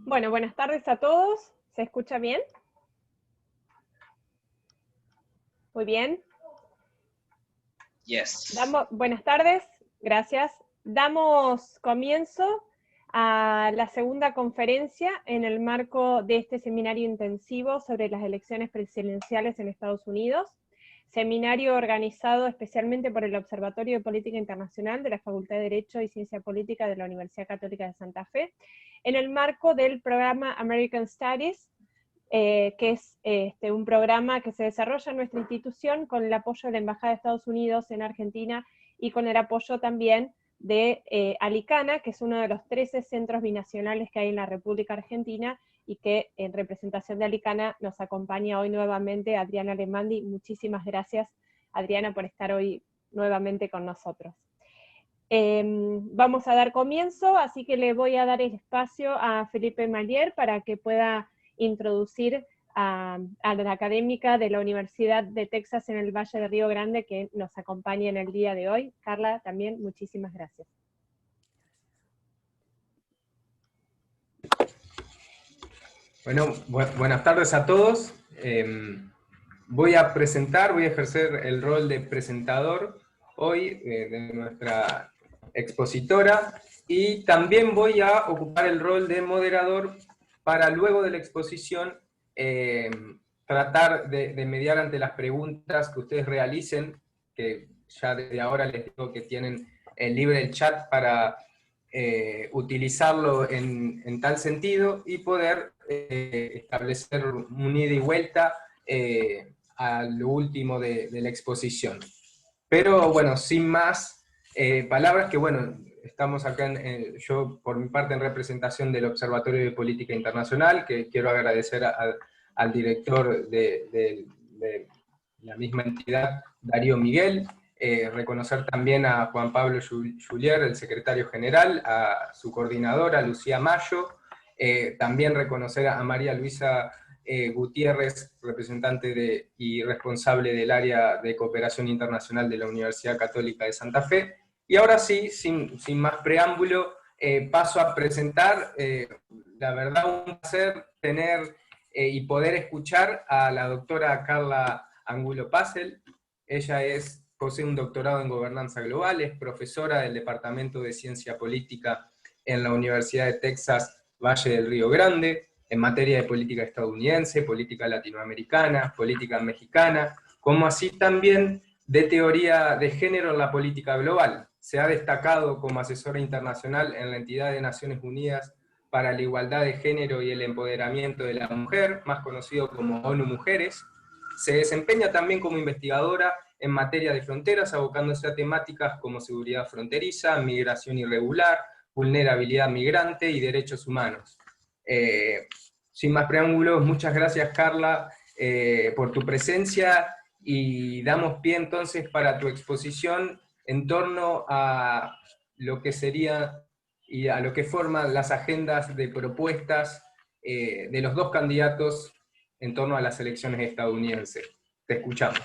Bueno, buenas tardes a todos. ¿Se escucha bien? Muy bien. Yes. Buenas tardes, gracias. Damos comienzo a la segunda conferencia en el marco de este seminario intensivo sobre las elecciones presidenciales en Estados Unidos, seminario organizado especialmente por el Observatorio de Política Internacional de la Facultad de Derecho y Ciencia Política de la Universidad Católica de Santa Fe, en el marco del programa American Studies, que es un programa que se desarrolla en nuestra institución con el apoyo de la Embajada de Estados Unidos en Argentina y con el apoyo también de Alicana, que es uno de los 13 centros binacionales que hay en la República Argentina, y que en representación de Alicana nos acompaña hoy nuevamente Adriana Alemandi. Muchísimas gracias, Adriana, por estar hoy nuevamente con nosotros. Vamos a dar comienzo, así que le voy a dar el espacio a Felipe Malier para que pueda introducir a la académica de la Universidad de Texas en el Valle de Río Grande que nos acompaña en el día de hoy. Carla, también muchísimas gracias. Bueno, buenas tardes a todos. Voy a ejercer el rol de presentador hoy de nuestra expositora, y también voy a ocupar el rol de moderador para luego de la exposición tratar de mediar ante las preguntas que ustedes realicen, que ya desde ahora les digo que tienen libre el chat para utilizarlo en tal sentido y poder establecer un ida y vuelta a lo último de la exposición. Pero bueno, sin más palabras, que bueno, estamos acá, yo por mi parte en representación del Observatorio de Política Internacional, que quiero agradecer al director de la misma entidad, Darío Miguel, reconocer también a Juan Pablo Julier, el secretario general, a su coordinadora, Lucía Mayo, también reconocer a María Luisa Gutiérrez, representante y responsable del área de cooperación internacional de la Universidad Católica de Santa Fe. Y ahora sí, sin más preámbulo, paso a presentar, la verdad, un placer tener y poder escuchar a la doctora Carla Angulo Pazzel. Ella posee un doctorado en Gobernanza Global, es profesora del Departamento de Ciencia Política en la Universidad de Texas, Valle del Río Grande, en materia de política estadounidense, política latinoamericana, política mexicana, como así también de teoría de género en la política global. Se ha destacado como asesora internacional en la entidad de Naciones Unidas para la Igualdad de Género y el Empoderamiento de la Mujer, más conocido como ONU Mujeres. Se desempeña también como investigadora en materia de fronteras, abocándose a temáticas como seguridad fronteriza, migración irregular, vulnerabilidad migrante y derechos humanos. Sin más preámbulos, muchas gracias, Carla, por tu presencia, y damos pie entonces para tu exposición en torno a lo que sería y a lo que forman las agendas de propuestas de los dos candidatos en torno a las elecciones estadounidenses. Te escuchamos.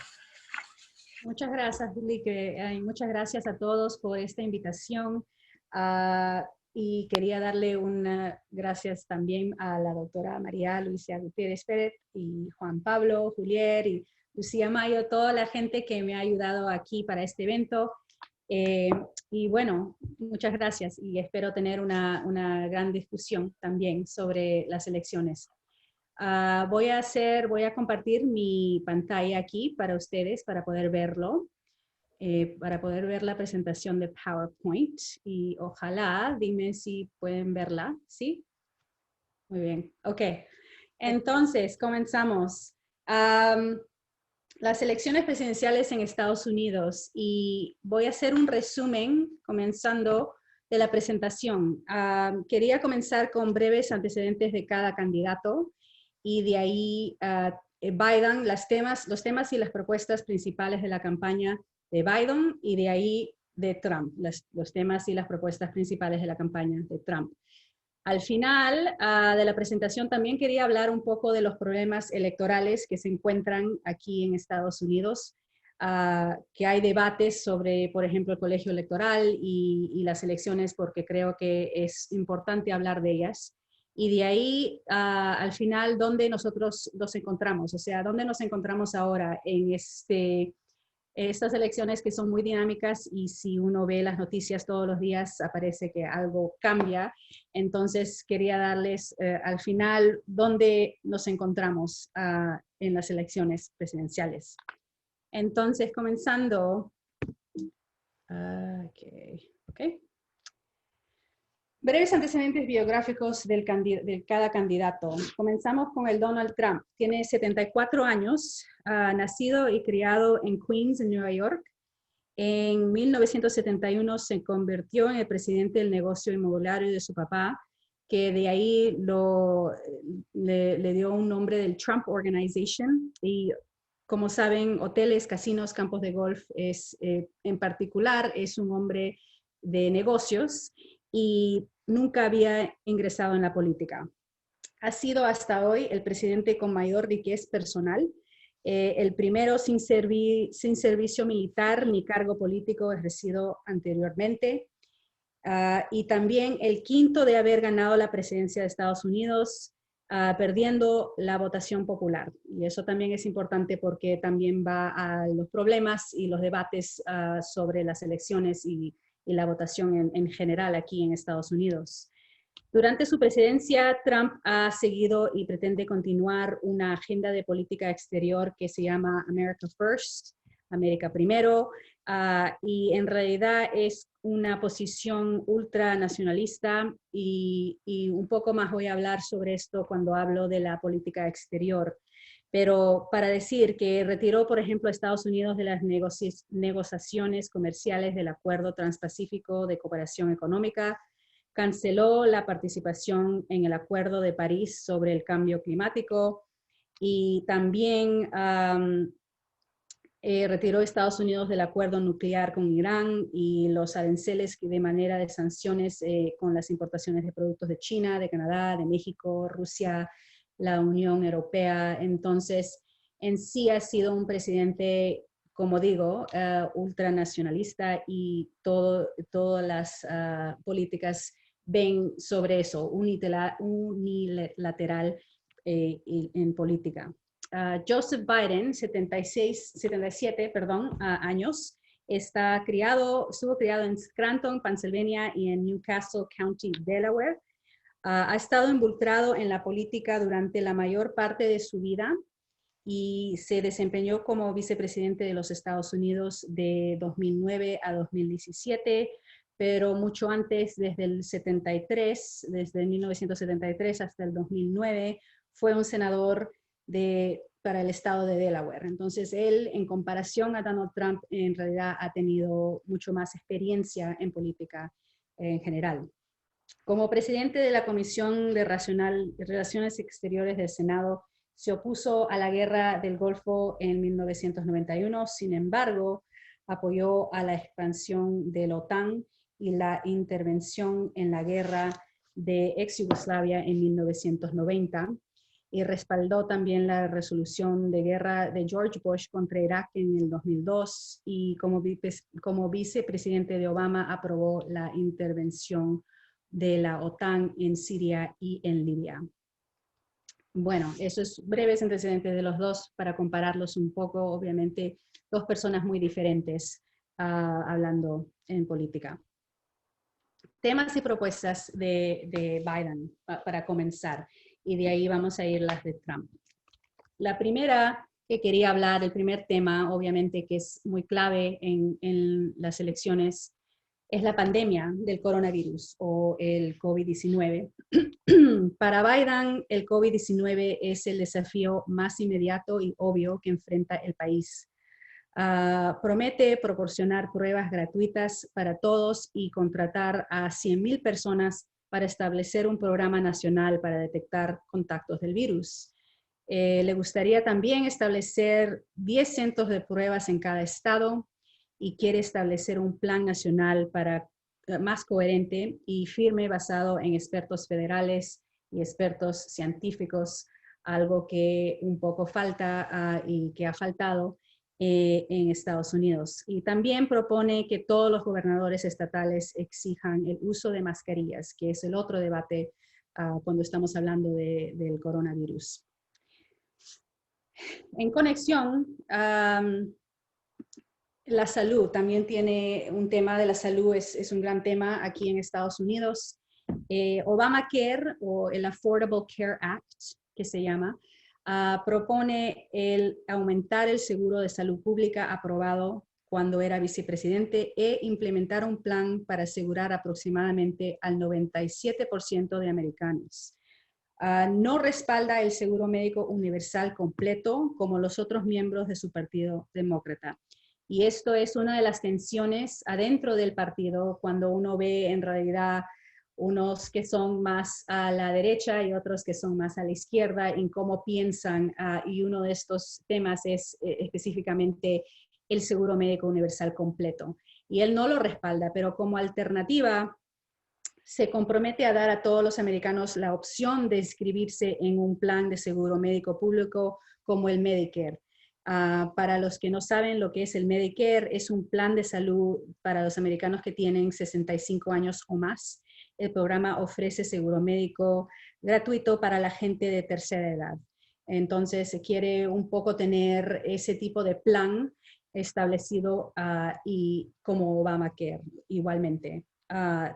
Muchas gracias, Felipe, y muchas gracias a todos por esta invitación. Y quería darle unas gracias también a la doctora María Luisa Gutiérrez Pérez y Juan Pablo Julier y Lucía Mayo, toda la gente que me ha ayudado aquí para este evento. Y bueno, muchas gracias, y espero tener una gran discusión también sobre las elecciones. Voy a compartir mi pantalla aquí para ustedes, para poder verlo, para poder ver la presentación de PowerPoint, y ojalá, dime si pueden verla, ¿sí? Muy bien, ok. Entonces, comenzamos. Las elecciones presidenciales en Estados Unidos, y voy a hacer un resumen comenzando de la presentación. Quería comenzar con breves antecedentes de cada candidato, y de ahí Biden, los temas y las propuestas principales de la campaña de Biden, y de ahí de Trump, los temas y las propuestas principales de la campaña de Trump. Al final de la presentación también quería hablar un poco de los problemas electorales que se encuentran aquí en Estados Unidos, que hay debates sobre, por ejemplo, el colegio electoral y las elecciones, porque creo que es importante hablar de ellas. Y de ahí, al final, ¿dónde nosotros nos encontramos? O sea, ¿dónde nos encontramos ahora en estas elecciones que son muy dinámicas y si uno ve las noticias todos los días aparece que algo cambia? Entonces quería darles al final dónde nos encontramos en las elecciones presidenciales. Entonces comenzando, okay. Breves antecedentes biográficos de cada candidato. Comenzamos con el Donald Trump. Tiene 74 años, nacido y criado en Queens, en Nueva York. En 1971 se convirtió en el presidente del negocio inmobiliario de su papá, que de ahí le dio un nombre del Trump Organization. Y como saben, hoteles, casinos, campos de golf, en particular es un hombre de negocios y nunca había ingresado en la política. Ha sido hasta hoy el presidente con mayor riqueza personal, el primero sin servicio militar ni cargo político ejercido anteriormente, y también el quinto de haber ganado la presidencia de Estados Unidos, perdiendo la votación popular. Y eso también es importante porque también va a los problemas y los debates sobre las elecciones y la votación en general aquí en Estados Unidos. Durante su presidencia, Trump ha seguido y pretende continuar una agenda de política exterior que se llama America First, América Primero, y en realidad es una posición ultranacionalista y un poco más voy a hablar sobre esto cuando hablo de la política exterior. Pero para decir que retiró, por ejemplo, a Estados Unidos de las negociaciones comerciales del Acuerdo Transpacífico de Cooperación Económica, canceló la participación en el Acuerdo de París sobre el cambio climático y también retiró a Estados Unidos del acuerdo nuclear con Irán y los aranceles de manera de sanciones con las importaciones de productos de China, de Canadá, de México, Rusia, la Unión Europea. Entonces, en sí ha sido un presidente, como digo, ultranacionalista y todas las políticas ven sobre eso, unilateral en política. Joseph Biden, 77 años, estuvo criado en Scranton, Pennsylvania y en Newcastle County, Delaware. Ha estado involucrado en la política durante la mayor parte de su vida y se desempeñó como vicepresidente de los Estados Unidos de 2009 a 2017, pero mucho antes, desde el 1973 hasta el 2009, fue un senador para el estado de Delaware. Entonces él, en comparación a Donald Trump, en realidad ha tenido mucho más experiencia en política en general. Como presidente de la Comisión de Relaciones Exteriores del Senado, se opuso a la guerra del Golfo en 1991, sin embargo, apoyó a la expansión de la OTAN y la intervención en la guerra de ex Yugoslavia en 1990, y respaldó también la resolución de guerra de George Bush contra Irak en el 2002, y como vicepresidente de Obama aprobó la intervención de la OTAN en Siria y en Libia. Bueno, eso es breves antecedentes de los dos para compararlos un poco, obviamente dos personas muy diferentes hablando en política. Temas y propuestas de Biden para comenzar, y de ahí vamos a ir las de Trump. La primera que quería hablar, el primer tema, obviamente que es muy clave en las elecciones, es la pandemia del coronavirus o el COVID-19. Para Biden, el COVID-19 es el desafío más inmediato y obvio que enfrenta el país. Promete proporcionar pruebas gratuitas para todos y contratar a 100,000 personas para establecer un programa nacional para detectar contactos del virus. Le gustaría también establecer 10 centros de pruebas en cada estado y quiere establecer un plan nacional más coherente y firme basado en expertos federales y expertos científicos, algo que un poco falta y que ha faltado en Estados Unidos. Y también propone que todos los gobernadores estatales exijan el uso de mascarillas, que es el otro debate cuando estamos hablando del coronavirus. En conexión, la salud también tiene un tema de la salud, es un gran tema aquí en Estados Unidos. Obamacare, o el Affordable Care Act, que se llama, propone aumentar el seguro de salud pública aprobado cuando era vicepresidente e implementar un plan para asegurar aproximadamente al 97% de americanos. No respalda el seguro médico universal completo como los otros miembros de su partido demócrata. Y esto es una de las tensiones adentro del partido cuando uno ve en realidad unos que son más a la derecha y otros que son más a la izquierda en cómo piensan, y uno de estos temas es específicamente el seguro médico universal completo. Y él no lo respalda, pero como alternativa se compromete a dar a todos los americanos la opción de inscribirse en un plan de seguro médico público como el Medicare. Para los que no saben lo que es el Medicare, es un plan de salud para los americanos que tienen 65 años o más. El programa ofrece seguro médico gratuito para la gente de tercera edad. Entonces, se quiere un poco tener ese tipo de plan establecido y como Obamacare igualmente.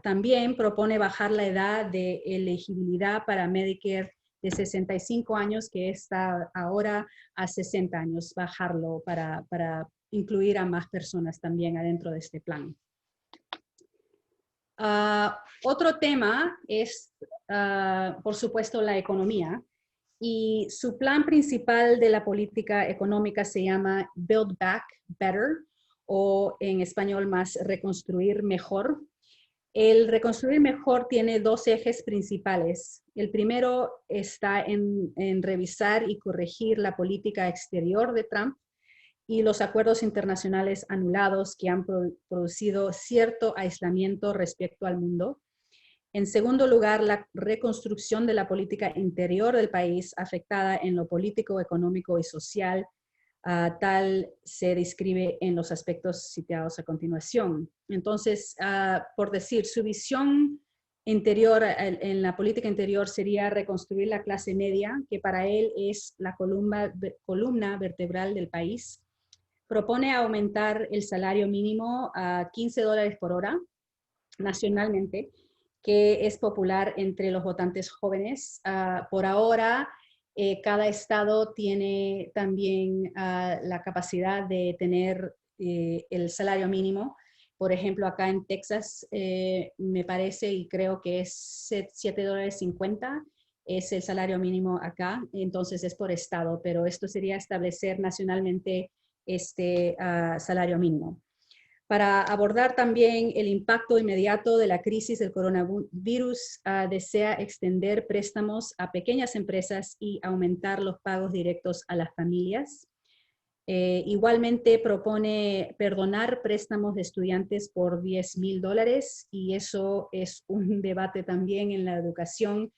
También propone bajar la edad de elegibilidad para Medicare de 65 años, que está ahora a 60 años, bajarlo para incluir a más personas también adentro de este plan. Otro tema es, por supuesto, la economía. Y su plan principal de la política económica se llama Build Back Better, o en español más Reconstruir Mejor. El Reconstruir Mejor tiene dos ejes principales. El primero está en revisar y corregir la política exterior de Trump y los acuerdos internacionales anulados que han producido cierto aislamiento respecto al mundo. En segundo lugar, la reconstrucción de la política interior del país afectada en lo político, económico y social, tal se describe en los aspectos citados a continuación. Entonces, por decir, su visión interior en la política interior sería reconstruir la clase media, que para él es la columna vertebral del país. Propone aumentar el salario mínimo a $15 por hora nacionalmente, que es popular entre los votantes jóvenes. Por ahora, cada estado tiene también la capacidad de tener el salario mínimo. Por ejemplo, acá en Texas, me parece y creo que es $7.50 es el salario mínimo acá, entonces es por estado, pero esto sería establecer nacionalmente este salario mínimo. Para abordar también el impacto inmediato de la crisis del coronavirus, desea extender préstamos a pequeñas empresas y aumentar los pagos directos a las familias. Igualmente propone perdonar préstamos de estudiantes por $10,000 y eso es un debate también en la educación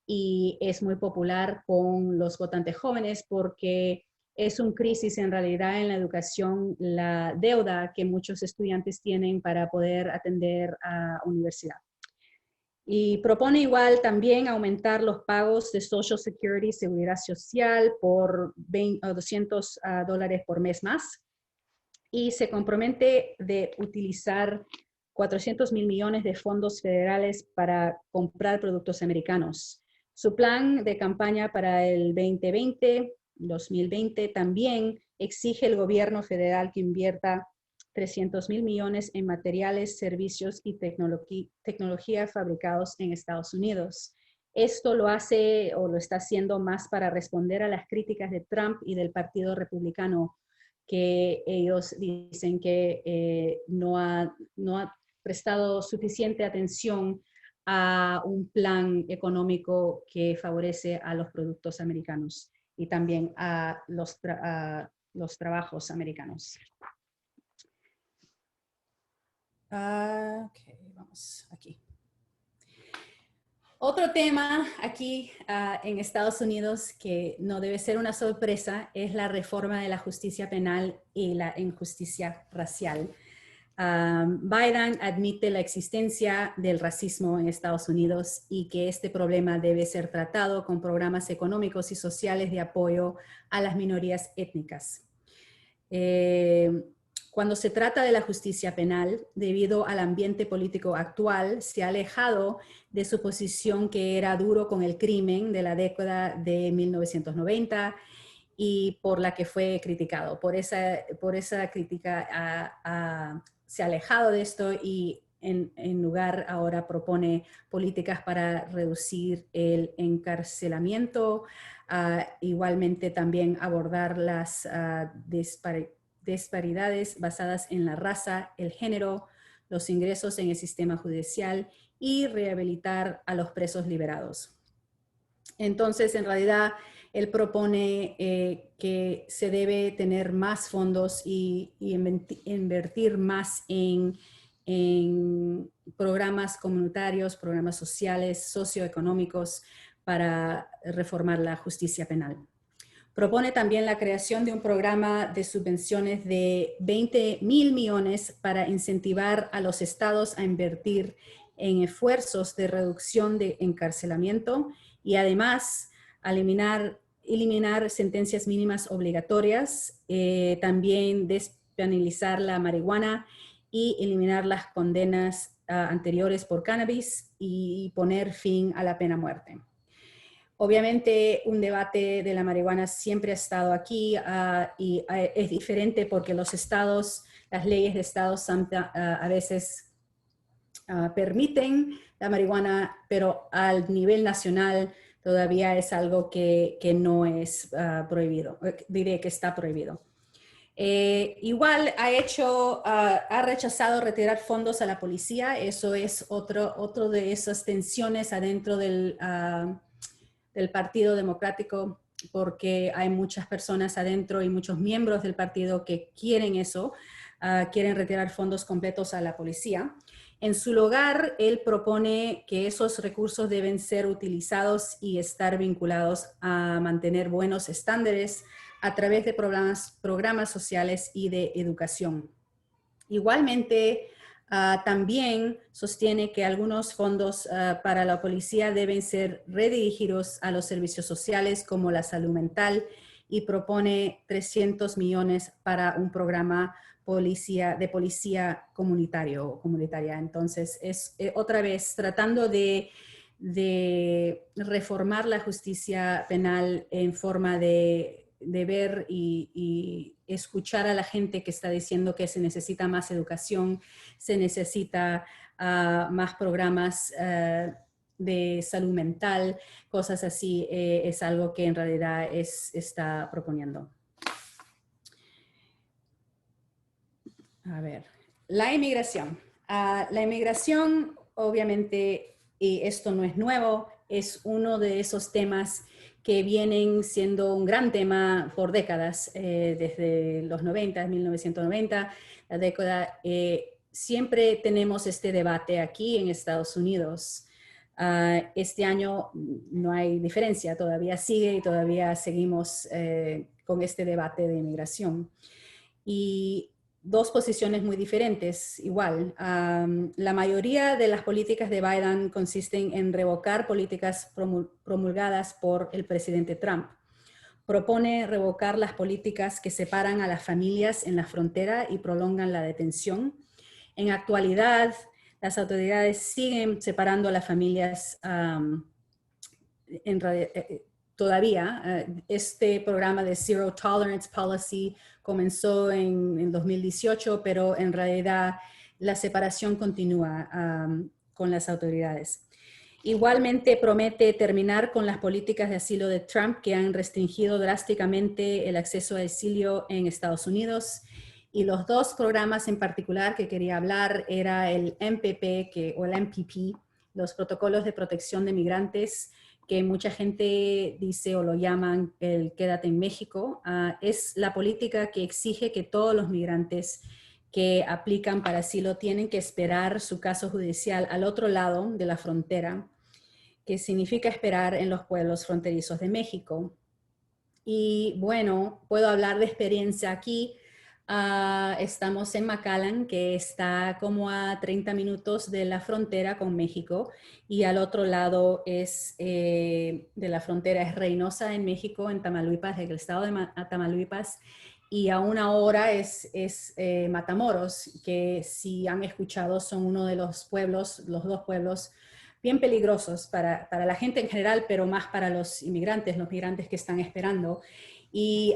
y es muy popular con los votantes jóvenes porque es una crisis en realidad en la educación, la deuda que muchos estudiantes tienen para poder atender a universidad. Y propone igual también aumentar los pagos de Social Security, Seguridad Social, por $200 por mes más. Y se compromete de utilizar 400,000 millones de fondos federales para comprar productos americanos. Su plan de campaña para el 2020 también exige el gobierno federal que invierta 300,000 millones en materiales, servicios y tecnología fabricados en Estados Unidos. Esto lo hace o lo está haciendo más para responder a las críticas de Trump y del Partido Republicano, que ellos dicen que no ha prestado suficiente atención a un plan económico que favorece a los productos americanos y también a los trabajos americanos. Ok, vamos aquí. Otro tema aquí en Estados Unidos que no debe ser una sorpresa es la reforma de la justicia penal y la injusticia racial. Biden admite la existencia del racismo en Estados Unidos y que este problema debe ser tratado con programas económicos y sociales de apoyo a las minorías étnicas. Cuando se trata de la justicia penal, debido al ambiente político actual, se ha alejado de su posición que era duro con el crimen de la década de 1990 y por la que fue criticado. Por esa crítica se ha alejado de esto y en lugar ahora propone políticas para reducir el encarcelamiento, igualmente también abordar las disparidades basadas en la raza, el género, los ingresos en el sistema judicial y rehabilitar a los presos liberados. Entonces, en realidad, él propone que se debe tener más fondos y invertir más en programas comunitarios, programas sociales, socioeconómicos para reformar la justicia penal. Propone también la creación de un programa de subvenciones de 20,000 millones para incentivar a los estados a invertir en esfuerzos de reducción de encarcelamiento y además eliminar sentencias mínimas obligatorias, también despenalizar la marihuana y eliminar las condenas anteriores por cannabis y poner fin a la pena de muerte. Obviamente, un debate de la marihuana siempre ha estado aquí y es diferente porque los estados, las leyes de estados a veces permiten la marihuana, pero al nivel nacional todavía es algo que no es prohibido, diré que está prohibido. Igual ha rechazado retirar fondos a la policía. Eso es otro de esas tensiones adentro del Partido Democrático, porque hay muchas personas adentro y muchos miembros del partido que quieren eso, quieren retirar fondos completos a la policía. En su lugar, él propone que esos recursos deben ser utilizados y estar vinculados a mantener buenos estándares a través de programas sociales y de educación. Igualmente, también sostiene que algunos fondos para la policía deben ser redirigidos a los servicios sociales como la salud mental y propone 300 millones para un programa de policía comunitaria. Entonces, es otra vez tratando de reformar la justicia penal en forma de ver y escuchar a la gente que está diciendo que se necesita más educación, se necesita más programas de salud mental, cosas así, es algo que en realidad está proponiendo. A ver, la inmigración. La inmigración, obviamente, y esto no es nuevo, es uno de esos temas que vienen siendo un gran tema por décadas, desde los 90, 1990, la década. Siempre tenemos este debate aquí en Estados Unidos. Este año no hay diferencia, todavía sigue y todavía seguimos con este debate de inmigración. Y dos posiciones muy diferentes, igual. La mayoría de las políticas de Biden consisten en revocar políticas promulgadas por el presidente Trump. Propone revocar las políticas que separan a las familias en la frontera y prolongan la detención. En actualidad, las autoridades siguen separando a las familias todavía. Este programa de Zero Tolerance Policy comenzó en 2018, pero en realidad la separación continúa con las autoridades. Igualmente promete terminar con las políticas de asilo de Trump que han restringido drásticamente el acceso a asilo en Estados Unidos. Y los dos programas en particular que quería hablar era el MPP o el MPP, los protocolos de protección de migrantes, que mucha gente dice o lo llaman el Quédate en México. Es la política que exige que todos los migrantes que aplican para asilo tienen que esperar su caso judicial al otro lado de la frontera, que significa esperar en los pueblos fronterizos de México. Y bueno, puedo hablar de experiencia aquí. Estamos en McAllen, que está como a 30 minutos de la frontera con México, y al otro lado de la frontera es Reynosa en México, en Tamaulipas, en el estado de Tamaulipas, y a una hora es Matamoros, que si han escuchado son uno de los pueblos, los dos pueblos bien peligrosos para la gente en general, pero más para los migrantes que están esperando. Y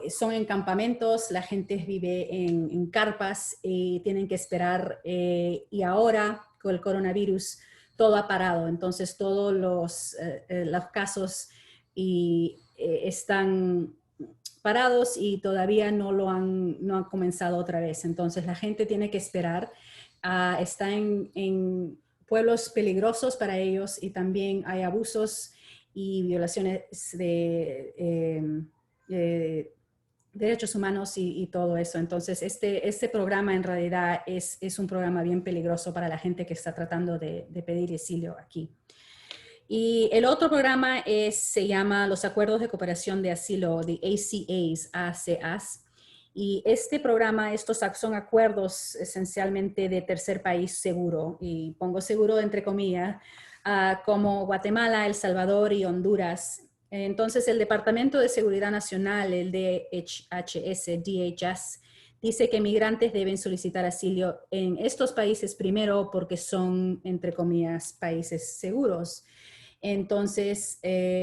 son en campamentos, la gente vive en carpas y tienen que esperar. Y ahora, con el coronavirus, todo ha parado. Entonces, todos los casos están parados y todavía no han comenzado otra vez. Entonces, la gente tiene que esperar. Está en pueblos peligrosos para ellos, y también hay abusos y violaciones de derechos humanos y todo eso. Entonces, este programa en realidad es un programa bien peligroso para la gente que está tratando de pedir asilo aquí. Y el otro programa se llama los Acuerdos de Cooperación de Asilo, de ACAs. Y este programa, estos son acuerdos esencialmente de tercer país seguro, y pongo seguro entre comillas, como Guatemala, El Salvador y Honduras. Entonces, el Departamento de Seguridad Nacional, el DHS, dice que migrantes deben solicitar asilo en estos países primero porque son, entre comillas, países seguros. Entonces,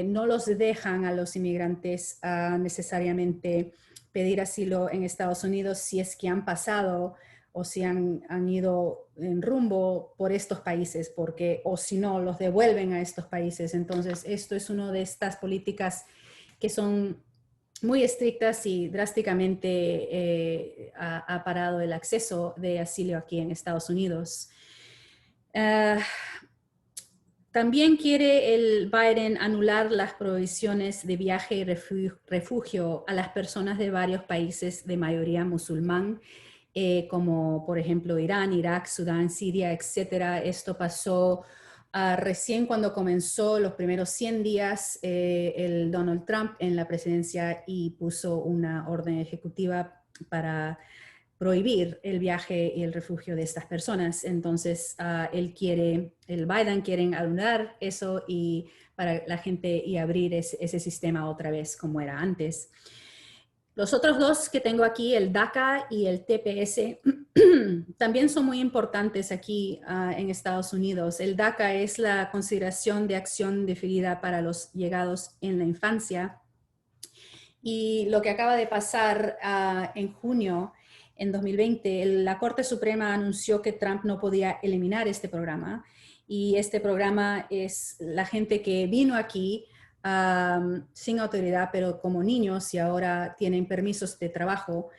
no los dejan a los inmigrantes necesariamente pedir asilo en Estados Unidos si es que han pasado o si han ido en rumbo por estos países, o si no, los devuelven a estos países. Entonces, esto es una de estas políticas que son muy estrictas y drásticamente ha parado el acceso de asilo aquí en Estados Unidos. También quiere el Biden anular las prohibiciones de viaje y refugio a las personas de varios países de mayoría musulmán, como por ejemplo Irán, Irak, Sudán, Siria, etc. Esto pasó recién cuando comenzó los primeros 100 días el Donald Trump en la presidencia, y puso una orden ejecutiva para prohibir el viaje y el refugio de estas personas. Entonces, el Biden quiere anular eso y para la gente y abrir ese sistema otra vez como era antes. Los otros dos que tengo aquí, el DACA y el TPS, también son muy importantes aquí en Estados Unidos. El DACA es la consideración de acción deferida para los llegados en la infancia. Y lo que acaba de pasar en junio, en 2020, la Corte Suprema anunció que Trump no podía eliminar este programa. Y este programa es la gente que vino aquí sin autoridad, pero como niños, y ahora tienen permisos de trabajo.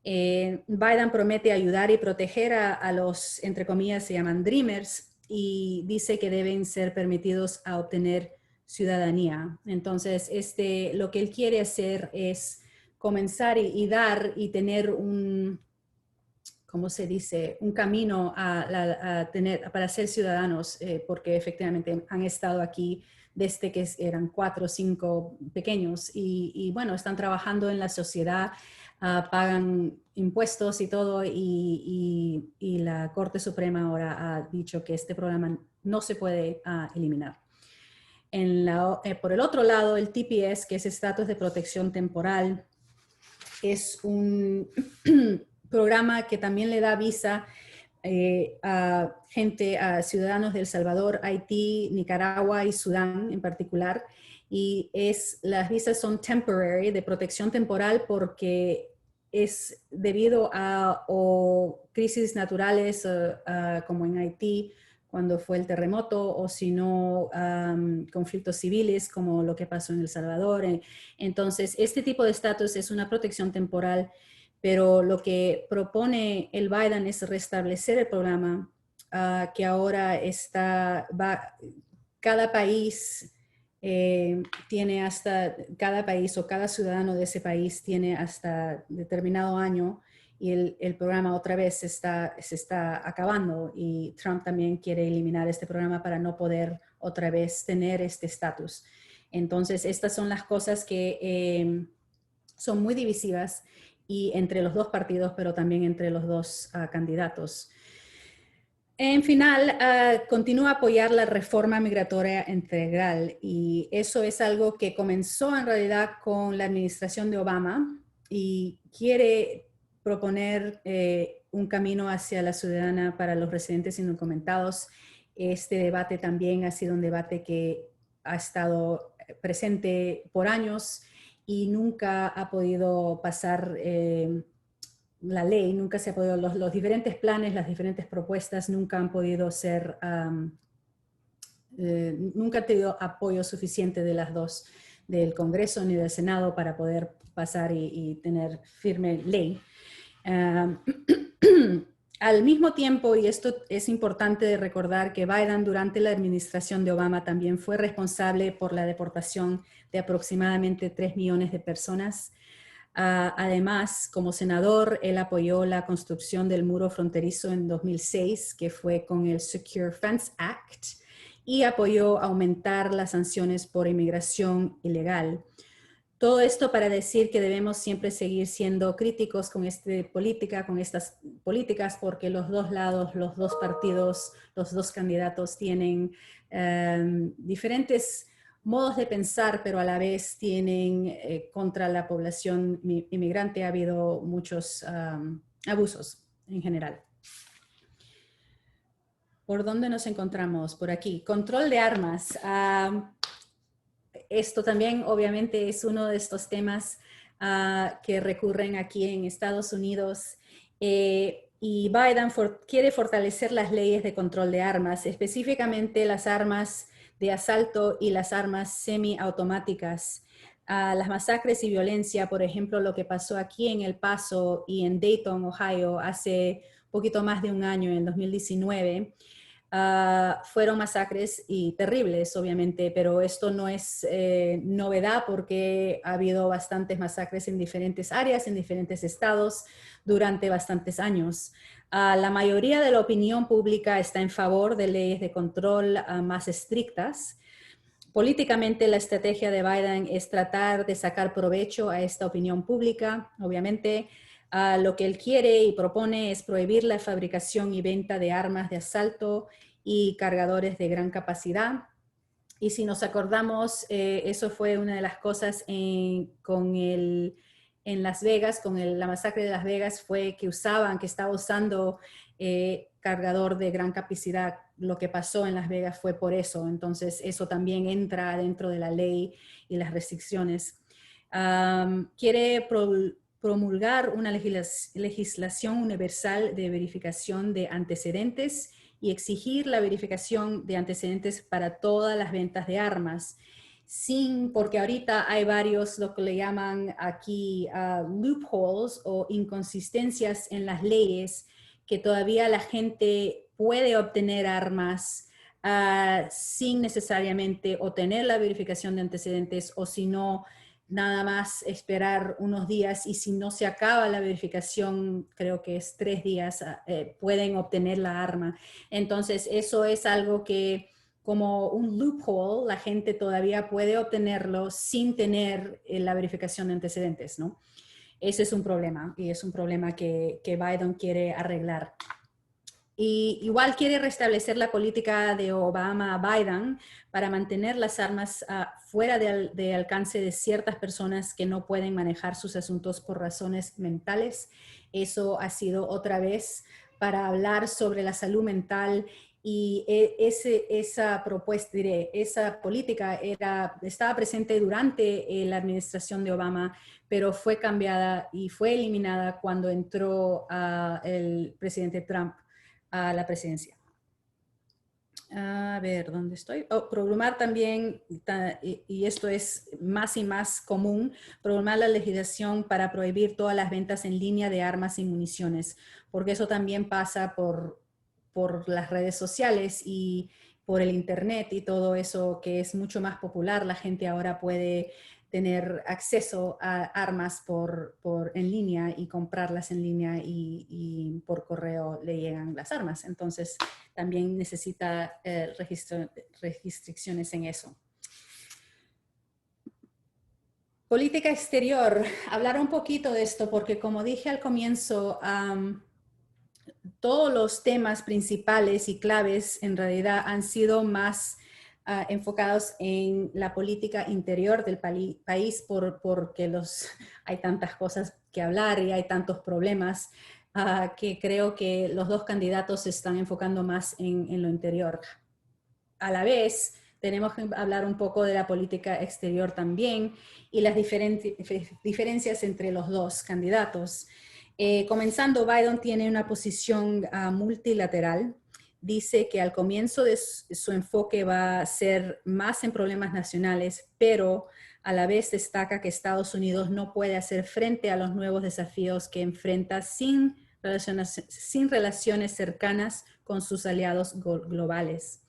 Biden promete ayudar y proteger a los, entre comillas, se llaman Dreamers, y dice que deben ser permitidos a obtener ciudadanía. Entonces, lo que él quiere hacer es comenzar y dar y tener ¿cómo se dice? Un camino para ser ciudadanos, porque efectivamente han estado aquí desde que eran 4 o 5 pequeños y bueno, están trabajando en la sociedad, pagan impuestos y todo, y la Corte Suprema ahora ha dicho que este programa no se puede eliminar. Por el otro lado, el TPS, que es Estatus de Protección Temporal, es un programa que también le da visa a ciudadanos de El Salvador, Haití, Nicaragua y Sudán en particular. Y las visas son temporary, de protección temporal, porque es debido a crisis naturales como en Haití, cuando fue el terremoto, o si no, conflictos civiles como lo que pasó en El Salvador. Entonces, este tipo de estatus es una protección temporal, pero lo que propone el Biden es restablecer el programa, que ahora cada país cada país o cada ciudadano de ese país tiene hasta determinado año, y el programa otra vez se está acabando, y Trump también quiere eliminar este programa para no poder otra vez tener este estatus. Entonces, estas son las cosas que son muy divisivas, y entre los dos partidos, pero también entre los dos candidatos. En final, continúa a apoyar la reforma migratoria integral y eso es algo que comenzó en realidad con la administración de Obama y quiere proponer un camino hacia la ciudadanía para los residentes indocumentados. Este debate también ha sido un debate que ha estado presente por años y nunca ha podido pasar la ley, nunca se ha podido, los diferentes planes, las diferentes propuestas nunca han podido ser, nunca han tenido apoyo suficiente de las dos, del Congreso ni del Senado para poder pasar y tener firme ley. Al mismo tiempo, y esto es importante de recordar, que Biden durante la administración de Obama también fue responsable por la deportación de aproximadamente 3 millones de personas. Además, como senador, él apoyó la construcción del muro fronterizo en 2006, que fue con el Secure Fence Act, y apoyó aumentar las sanciones por inmigración ilegal. Todo esto para decir que debemos siempre seguir siendo críticos con estas políticas, porque los dos lados, los dos partidos, los dos candidatos tienen diferentes modos de pensar, pero a la vez tienen contra la población inmigrante ha habido muchos abusos en general. ¿Por dónde nos encontramos? Por aquí. Control de armas. Esto también obviamente es uno de estos temas que recurren aquí en Estados Unidos. Y Biden quiere fortalecer las leyes de control de armas, específicamente las armas de asalto y las armas semiautomáticas. Las masacres y violencia, por ejemplo, lo que pasó aquí en El Paso y en Dayton, Ohio, hace poquito más de un año, en 2019, fueron masacres y terribles, obviamente, pero esto no es novedad porque ha habido bastantes masacres en diferentes áreas, en diferentes estados, durante bastantes años. La mayoría de la opinión pública está en favor de leyes de control más estrictas. Políticamente, la estrategia de Biden es tratar de sacar provecho a esta opinión pública. Obviamente, lo que él quiere y propone es prohibir la fabricación y venta de armas de asalto y cargadores de gran capacidad. Y si nos acordamos, eso fue una de las cosas en Las Vegas, la masacre de Las Vegas, fue que estaba usando cargador de gran capacidad. Lo que pasó en Las Vegas fue por eso. Entonces, eso también entra dentro de la ley y las restricciones. Quiere promulgar una legislación universal de verificación de antecedentes y exigir la verificación de antecedentes para todas las ventas de armas, porque ahorita hay varios, lo que le llaman aquí loopholes o inconsistencias en las leyes, que todavía la gente puede obtener armas sin necesariamente obtener la verificación de antecedentes, o si no, nada más esperar unos días, y si no se acaba la verificación, creo que es 3 días, pueden obtener la arma. Entonces, eso es algo que, como un loophole, la gente todavía puede obtenerlo sin tener la verificación de antecedentes, ¿no? Ese es un problema, y es un problema que Biden quiere arreglar. Y igual quiere restablecer la política de Obama-Biden para mantener las armas fuera de alcance de ciertas personas que no pueden manejar sus asuntos por razones mentales. Eso ha sido otra vez para hablar sobre la salud mental, y esa propuesta, esa política estaba presente durante la administración de Obama, pero fue cambiada y fue eliminada cuando entró el presidente Trump a la presidencia. A ver, ¿dónde estoy? Programar también, y esto es más y más común, programar la legislación para prohibir todas las ventas en línea de armas y municiones, porque eso también pasa por las redes sociales y por el internet y todo eso, que es mucho más popular. La gente ahora puede tener acceso a armas en línea y comprarlas en línea, y por correo le llegan las armas. Entonces, también necesita restricciones en eso. Política exterior, hablar un poquito de esto porque como dije al comienzo, todos los temas principales y claves en realidad han sido más enfocados en la política interior del país porque hay tantas cosas que hablar y hay tantos problemas que creo que los dos candidatos se están enfocando más en lo interior. A la vez, tenemos que hablar un poco de la política exterior también y las diferencias entre los dos candidatos. Comenzando, Biden tiene una posición multilateral. Dice que al comienzo de su enfoque va a ser más en problemas nacionales, pero a la vez destaca que Estados Unidos no puede hacer frente a los nuevos desafíos que enfrenta sin relaciones cercanas con sus aliados globales.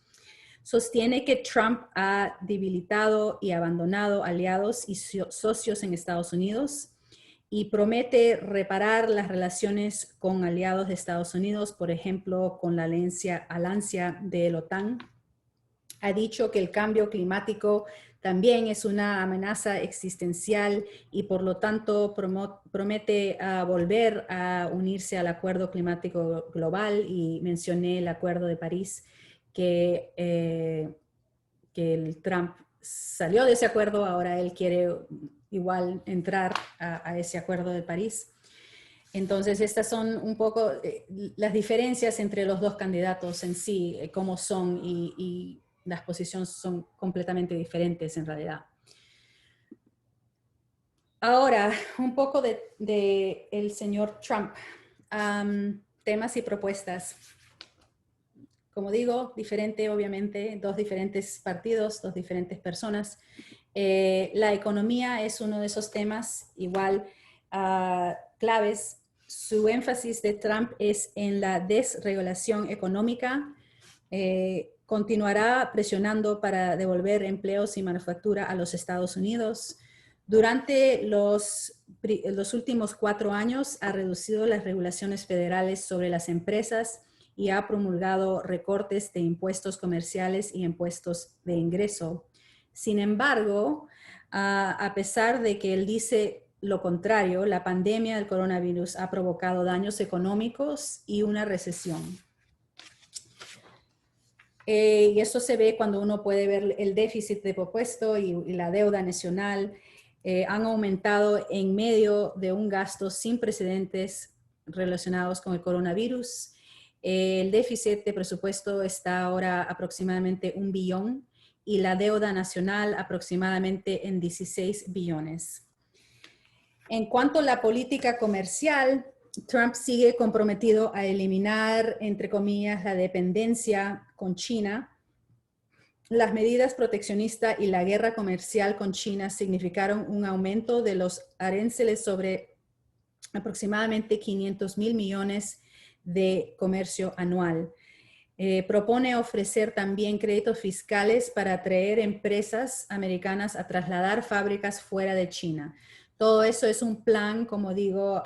Sostiene que Trump ha debilitado y abandonado aliados y socios en Estados Unidos y promete reparar las relaciones con aliados de Estados Unidos, por ejemplo, con la alianza de la OTAN. Ha dicho que el cambio climático también es una amenaza existencial y por lo tanto promete volver a unirse al Acuerdo Climático Global, y mencioné el Acuerdo de París, que el Trump salió de ese acuerdo, ahora él quiere igual entrar a ese Acuerdo de París. Entonces, estas son un poco las diferencias entre los dos candidatos en sí, cómo son, y las posiciones son completamente diferentes en realidad. Ahora, un poco de el señor Trump. Temas y propuestas. Como digo, diferente obviamente, dos diferentes partidos, dos diferentes personas. La economía es uno de esos temas igual claves. Su énfasis de Trump es en la desregulación económica. Continuará presionando para devolver empleos y manufactura a los Estados Unidos. Durante los últimos 4 años ha reducido las regulaciones federales sobre las empresas y ha promulgado recortes de impuestos comerciales y impuestos de ingreso. Sin embargo, a pesar de que él dice lo contrario, la pandemia del coronavirus ha provocado daños económicos y una recesión. Y eso se ve cuando uno puede ver el déficit de propuesto y la deuda nacional. Han aumentado en medio de un gasto sin precedentes relacionados con el coronavirus. El déficit de presupuesto está ahora aproximadamente 1 billón y la deuda nacional aproximadamente en 16 billones. En cuanto a la política comercial, Trump sigue comprometido a eliminar, entre comillas, la dependencia con China. Las medidas proteccionistas y la guerra comercial con China significaron un aumento de los aranceles sobre aproximadamente 500,000 millones de comercio anual. Propone ofrecer también créditos fiscales para atraer empresas americanas a trasladar fábricas fuera de China. Todo eso es un plan, como digo,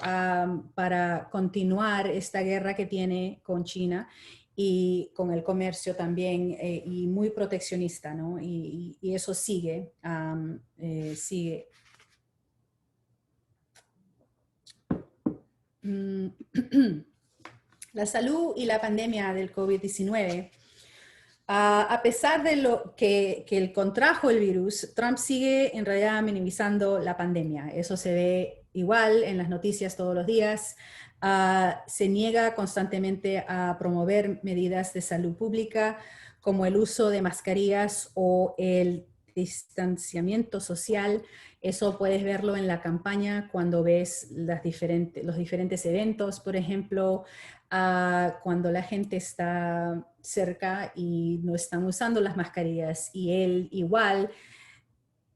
para continuar esta guerra que tiene con China y con el comercio también, y muy proteccionista, ¿no? Y eso sigue, sigue. La salud y la pandemia del COVID-19. A pesar de que él contrajo el virus, Trump sigue en realidad minimizando la pandemia. Eso se ve igual en las noticias todos los días. Se niega constantemente a promover medidas de salud pública como el uso de mascarillas o el distanciamiento social. Eso puedes verlo en la campaña cuando ves los diferentes eventos, por ejemplo, cuando la gente está cerca y no están usando las mascarillas, y él igual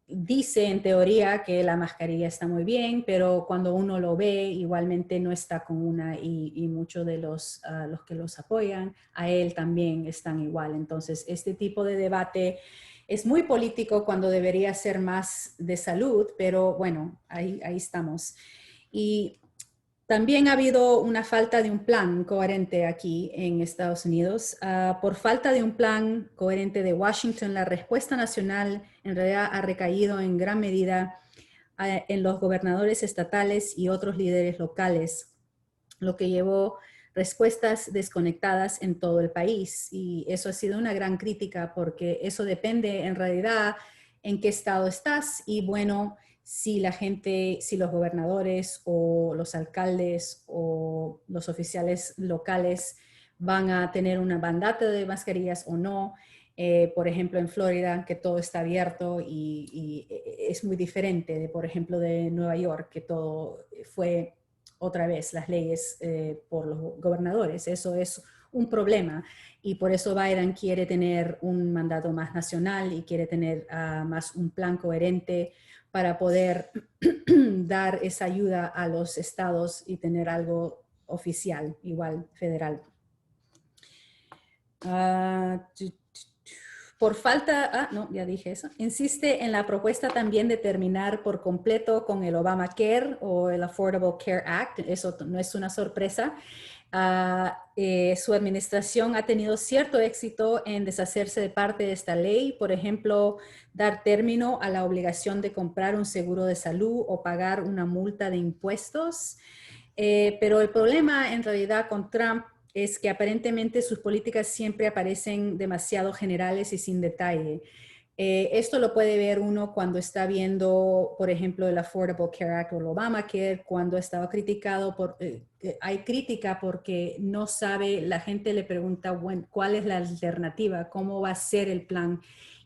dice en teoría que la mascarilla está muy bien, pero cuando uno lo ve igualmente no está con una, y muchos de los que los apoyan a él también están igual. Entonces este tipo de debate es muy político cuando debería ser más de salud, pero bueno, ahí estamos. Y también ha habido una falta de un plan coherente aquí en Estados Unidos. Por falta de un plan coherente de Washington, la respuesta nacional en realidad ha recaído en gran medida en los gobernadores estatales y otros líderes locales, lo que llevó respuestas desconectadas en todo el país. Y eso ha sido una gran crítica porque eso depende en realidad en qué estado estás y bueno, si la gente, si los gobernadores o los alcaldes o los oficiales locales van a tener un mandato de mascarillas o no. Por ejemplo, en Florida, que todo está abierto y es muy diferente de, por ejemplo, de Nueva York, que todo fue otra vez las leyes por los gobernadores. Eso es un problema y por eso Biden quiere tener un mandato más nacional y quiere tener más un plan coherente para poder dar esa ayuda a los estados y tener algo oficial, igual federal. Por falta, no, ya dije eso, insiste en la propuesta también de terminar por completo con el Obamacare o el Affordable Care Act. Eso no es una sorpresa. Su administración ha tenido cierto éxito en deshacerse de parte de esta ley, por ejemplo, dar término a la obligación de comprar un seguro de salud o pagar una multa de impuestos. Pero el problema en realidad con Trump es que aparentemente sus políticas siempre aparecen demasiado generales y sin detalle. Esto lo puede ver uno cuando está viendo, por ejemplo, el Affordable Care Act o el Obamacare, cuando estaba criticado por, hay crítica porque no sabe, la gente le pregunta, bueno, ¿cuál es la alternativa? ¿Cómo va a ser el plan?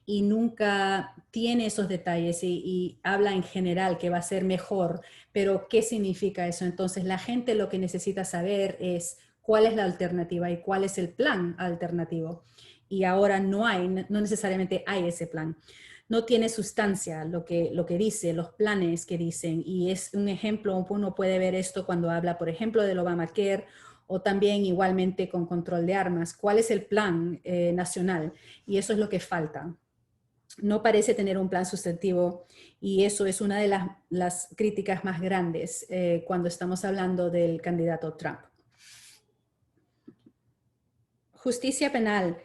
Y nunca tiene esos detalles y habla en general que va a ser mejor, pero ¿qué significa eso? Entonces la gente lo que necesita saber es cuál es la alternativa y cuál es el plan alternativo. Y ahora no necesariamente hay ese plan. No tiene sustancia lo que dice, los planes que dicen. Y es un ejemplo, uno puede ver esto cuando habla, por ejemplo, del Obamacare o también igualmente con control de armas. ¿Cuál es el plan nacional? Y eso es lo que falta. No parece tener un plan sustantivo y eso es una de las críticas más grandes cuando estamos hablando del candidato Trump. Justicia penal.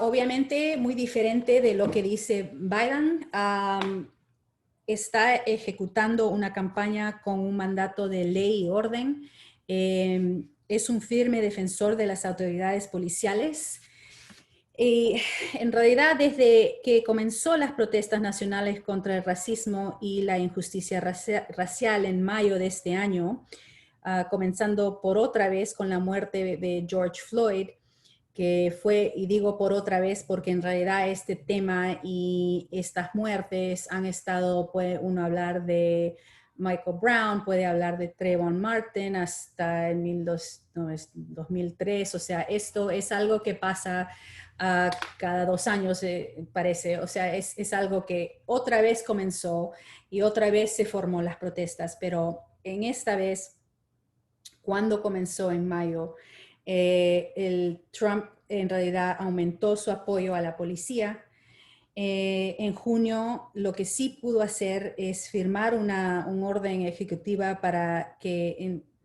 Obviamente muy diferente de lo que dice Biden. Está ejecutando una campaña con un mandato de ley y orden. Es un firme defensor de las autoridades policiales. Y en realidad, desde que comenzó las protestas nacionales contra el racismo y la injusticia racial en mayo de este año, comenzando por otra vez con la muerte de George Floyd, que fue, y digo por otra vez porque en realidad este tema y estas muertes han estado, puede uno hablar de Michael Brown, puede hablar de Trayvon Martin hasta el 2003, o sea, esto es algo que pasa cada 2 años, parece, o sea, es algo que otra vez comenzó y otra vez se formó las protestas, pero en esta vez, cuando comenzó en mayo, el Trump en realidad aumentó su apoyo a la policía. En junio lo que sí pudo hacer es firmar un orden ejecutiva para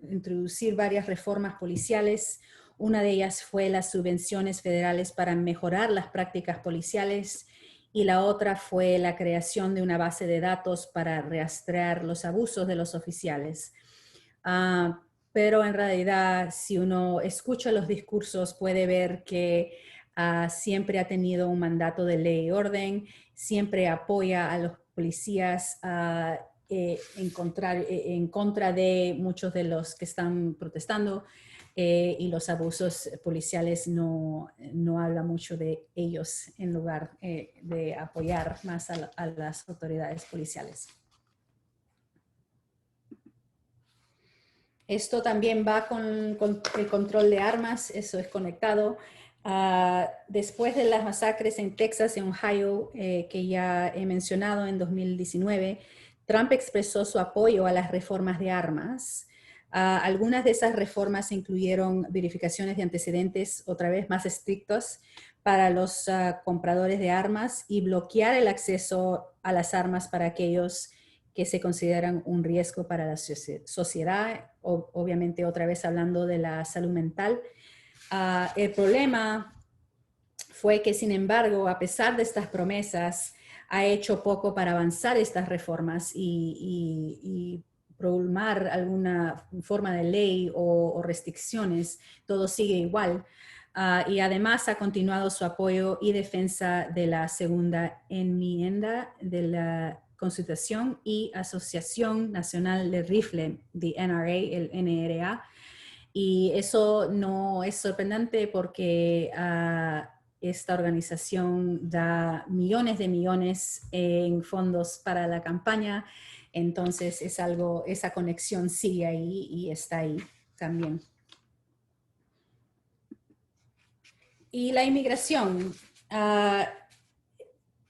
introducir varias reformas policiales. Una de ellas fue las subvenciones federales para mejorar las prácticas policiales y la otra fue la creación de una base de datos para rastrear los abusos de los oficiales. Pero en realidad, si uno escucha los discursos, puede ver que siempre ha tenido un mandato de ley y orden, siempre apoya a los policías en contra de muchos de los que están protestando y los abusos policiales no habla mucho de ellos en lugar de apoyar más a las autoridades policiales. Esto también va con el control de armas, eso es conectado. Después de las masacres en Texas y Ohio, que ya he mencionado en 2019, Trump expresó su apoyo a las reformas de armas. Algunas de esas reformas incluyeron verificaciones de antecedentes, otra vez más estrictos, para los compradores de armas y bloquear el acceso a las armas para aquellos que se consideran un riesgo para la sociedad, obviamente otra vez hablando de la salud mental. El problema fue que, sin embargo, a pesar de estas promesas, ha hecho poco para avanzar estas reformas y promulgar alguna forma de ley o restricciones, todo sigue igual. Y además ha continuado su apoyo y defensa de la segunda enmienda de la Constitución y Asociación Nacional de Rifle, de NRA, el NRA. Y eso no es sorprendente porque esta organización da millones de millones en fondos para la campaña. Entonces es algo, esa conexión sigue ahí y está ahí también. Y la inmigración,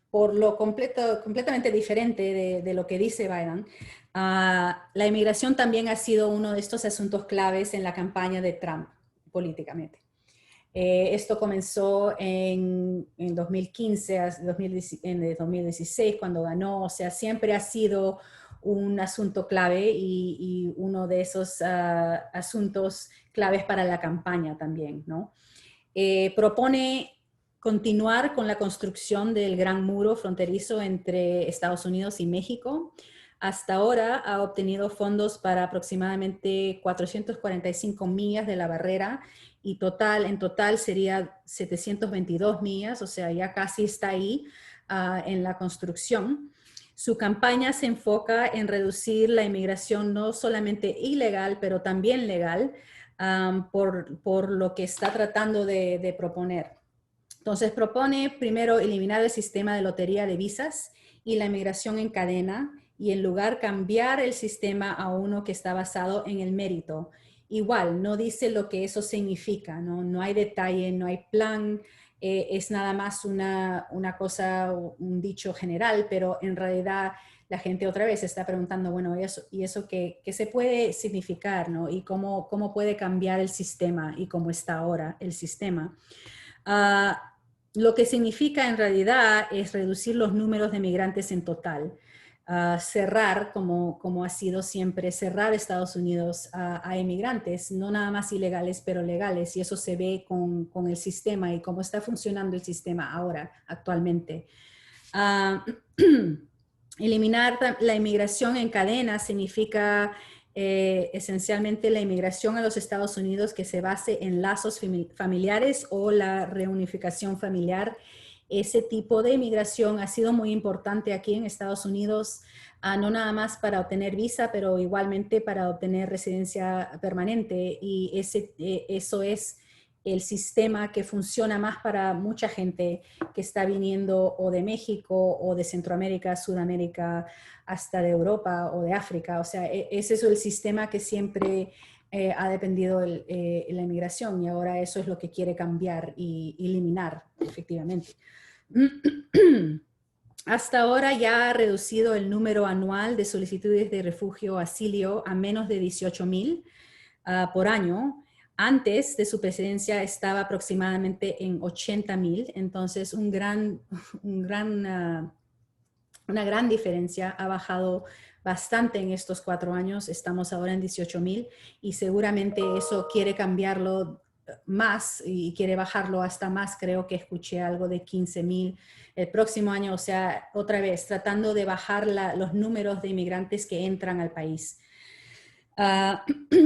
por lo completamente diferente de lo que dice Biden, la inmigración también ha sido uno de estos asuntos claves en la campaña de Trump políticamente. Esto comenzó en 2015, en 2016 cuando ganó, o sea, siempre ha sido un asunto clave y uno de esos asuntos claves para la campaña también, ¿no? Propone continuar con la construcción del gran muro fronterizo entre Estados Unidos y México. Hasta ahora ha obtenido fondos para aproximadamente 445 millas de la barrera y en total sería 722 millas, o sea, ya casi está ahí en la construcción. Su campaña se enfoca en reducir la inmigración no solamente ilegal, pero también legal, por lo que está tratando de proponer. Entonces propone primero eliminar el sistema de lotería de visas y la inmigración en cadena y en lugar cambiar el sistema a uno que está basado en el mérito. Igual, no dice lo que eso significa, no hay detalle, no hay plan, es nada más una cosa, un dicho general, pero en realidad la gente otra vez está preguntando, bueno, ¿y eso qué se puede significar, ¿no? Y cómo puede cambiar el sistema y cómo está ahora el sistema. Lo que significa en realidad es reducir los números de migrantes en total. Cerrar, como ha sido siempre, cerrar Estados Unidos a inmigrantes, no nada más ilegales, pero legales, y eso se ve con el sistema y cómo está funcionando el sistema ahora, actualmente. Eliminar la inmigración en cadena significa esencialmente la inmigración a los Estados Unidos que se base en lazos familiares o la reunificación familiar. Ese tipo de inmigración ha sido muy importante aquí en Estados Unidos, no nada más para obtener visa, pero igualmente para obtener residencia permanente. Y eso es el sistema que funciona más para mucha gente que está viniendo o de México o de Centroamérica, Sudamérica, hasta de Europa o de África. O sea, ese es el sistema que siempre ha dependido la inmigración y ahora eso es lo que quiere cambiar y eliminar efectivamente. Hasta ahora ya ha reducido el número anual de solicitudes de refugio o asilo a menos de 18,000 por año. Antes de su presidencia estaba aproximadamente en 80,000, entonces una gran diferencia, ha bajado bastante en estos 4 años, estamos ahora en 18,000 y seguramente eso quiere cambiarlo más y quiere bajarlo hasta más, creo que escuché algo de 15,000 el próximo año, o sea, otra vez tratando de bajar los números de inmigrantes que entran al país.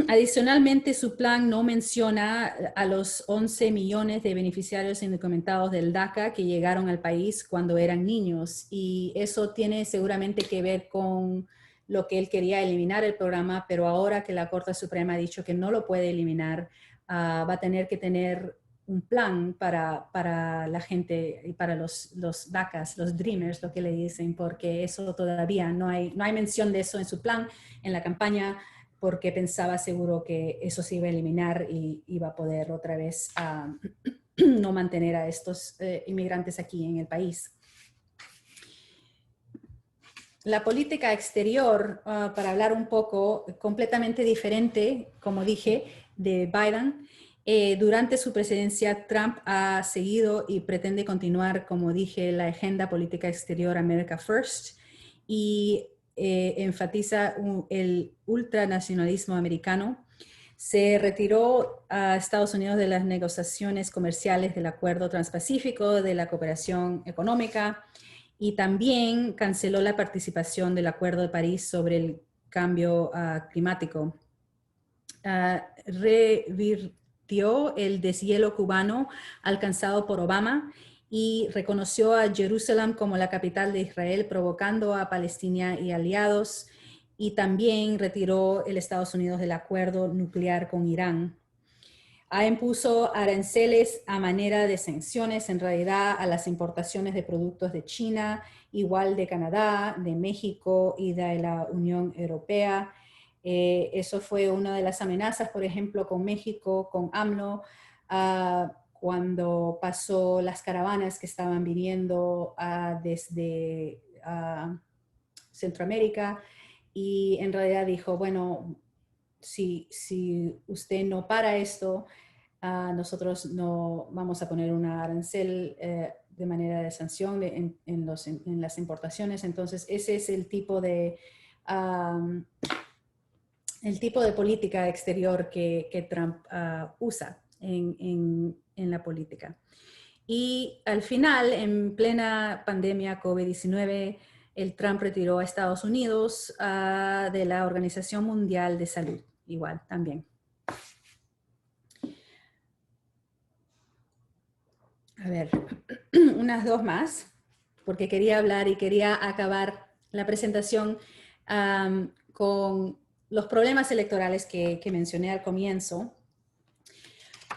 Adicionalmente, su plan no menciona a los 11 millones de beneficiarios indocumentados del DACA que llegaron al país cuando eran niños y eso tiene seguramente que ver con lo que él quería eliminar el programa, pero ahora que la Corte Suprema ha dicho que no lo puede eliminar, va a tener que tener un plan para la gente y para los DACAs, los Dreamers, lo que le dicen, porque eso todavía no hay mención de eso en su plan, en la campaña, porque pensaba seguro que eso se iba a eliminar y iba a poder otra vez no mantener a estos inmigrantes aquí en el país. La política exterior, para hablar un poco, completamente diferente, como dije, de Biden. Durante su presidencia, Trump ha seguido y pretende continuar, como dije, la agenda política exterior America First y enfatiza el ultranacionalismo americano. Se retiró a Estados Unidos de las negociaciones comerciales del Acuerdo Transpacífico, de la cooperación económica y también canceló la participación del Acuerdo de París sobre el cambio climático. Revirtió el deshielo cubano alcanzado por Obama y reconoció a Jerusalén como la capital de Israel, provocando a Palestina y aliados, y también retiró el Estados Unidos del acuerdo nuclear con Irán. Impuso aranceles a manera de sanciones, en realidad, a las importaciones de productos de China, igual de Canadá, de México y de la Unión Europea. Eso fue una de las amenazas, por ejemplo, con México, con AMLO, cuando pasó las caravanas que estaban viniendo desde Centroamérica, y en realidad dijo, bueno, si usted no para esto, nosotros no vamos a poner una arancel de manera de sanción en las importaciones. Entonces, ese es el tipo de política exterior que Trump usa en la política. Y al final, en plena pandemia COVID-19, el Trump retiró a Estados Unidos de la Organización Mundial de Salud, igual también. A ver, unas dos más, porque quería hablar y quería acabar la presentación con los problemas electorales que mencioné al comienzo,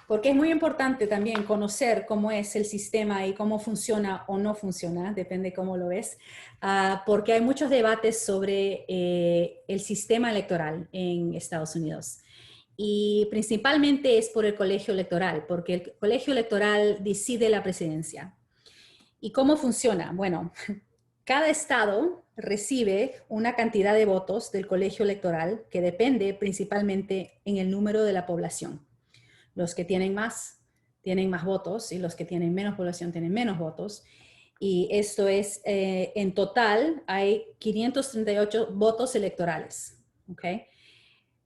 porque es muy importante también conocer cómo es el sistema y cómo funciona o no funciona, depende cómo lo ves, porque hay muchos debates sobre el sistema electoral en Estados Unidos. Y principalmente es por el colegio electoral, porque el colegio electoral decide la presidencia. ¿Y cómo funciona? Bueno, cada estado recibe una cantidad de votos del colegio electoral que depende principalmente en el número de la población. Los que tienen más votos, y los que tienen menos población tienen menos votos. Y esto es, en total, hay 538 votos electorales. ¿Okay?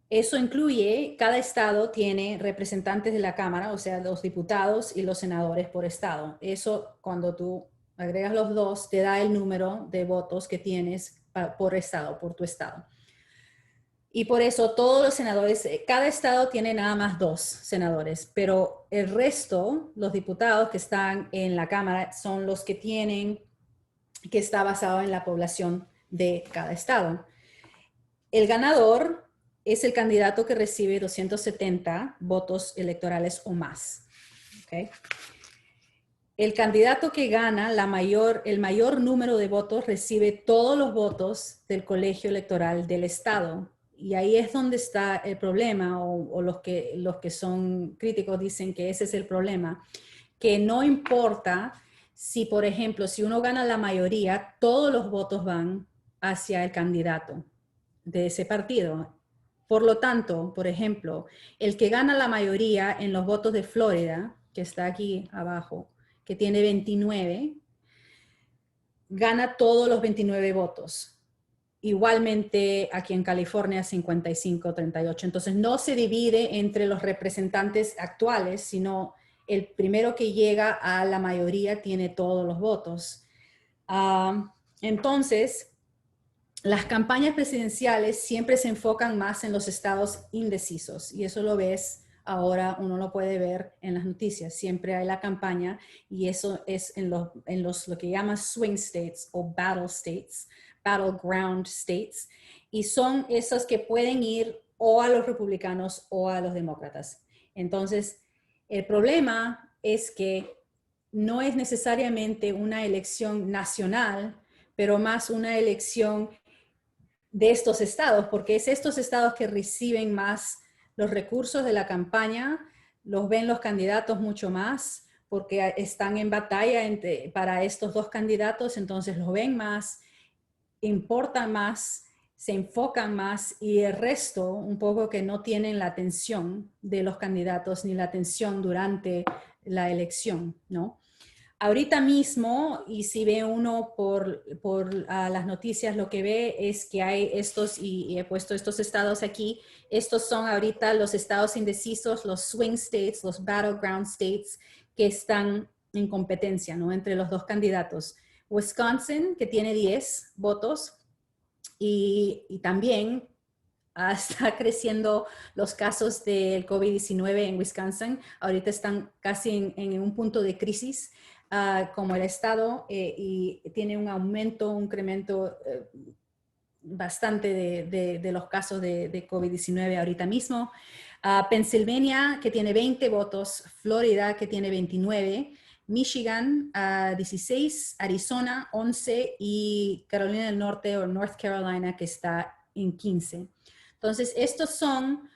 Eso incluye, cada estado tiene representantes de la Cámara, o sea, los diputados y los senadores por estado. Eso, cuando tú agregas los dos, te da el número de votos que tienes por estado, por tu estado. Y por eso todos los senadores, cada estado tiene nada más 2 senadores, pero el resto, los diputados que están en la Cámara, son los que está basado en la población de cada estado. El ganador es el candidato que recibe 270 votos electorales o más. ¿Okay? El candidato que gana el mayor número de votos recibe todos los votos del colegio electoral del estado. Y ahí es donde está el problema, o los que son críticos dicen que ese es el problema, que no importa si, por ejemplo, si uno gana la mayoría, todos los votos van hacia el candidato de ese partido. Por lo tanto, por ejemplo, el que gana la mayoría en los votos de Florida, que está aquí abajo, que tiene 29, gana todos los 29 votos. Igualmente aquí en California 55-38. Entonces no se divide entre los representantes actuales, sino el primero que llega a la mayoría tiene todos los votos. Entonces, las campañas presidenciales siempre se enfocan más en los estados indecisos, y eso lo ves ahora, uno lo puede ver en las noticias. Siempre hay la campaña, y eso es en lo que llaman swing states o battleground states, y son esos que pueden ir o a los republicanos o a los demócratas. Entonces, el problema es que no es necesariamente una elección nacional, pero más una elección de estos estados, porque es estos estados que reciben más los recursos de la campaña, los ven los candidatos mucho más, porque están en batalla para estos 2 candidatos, entonces los ven más, importan más, se enfocan más, y el resto un poco que no tienen la atención de los candidatos ni la atención durante la elección, ¿no? Ahorita mismo, y si ve uno por las noticias, lo que ve es que hay estos, y he puesto estos estados aquí, estos son ahorita los estados indecisos, los swing states, los battleground states, que están en competencia, ¿no? Entre los 2 candidatos. Wisconsin, que tiene 10 votos, y también está creciendo los casos del COVID-19 en Wisconsin. Ahorita están casi en un punto de crisis como el estado y tiene un aumento, un incremento bastante de los casos de COVID-19 ahorita mismo. Pennsylvania, que tiene 20 votos, Florida, que tiene 29, Michigan, 16, Arizona, 11 y Carolina del Norte o North Carolina, que está en 15. Entonces, estos son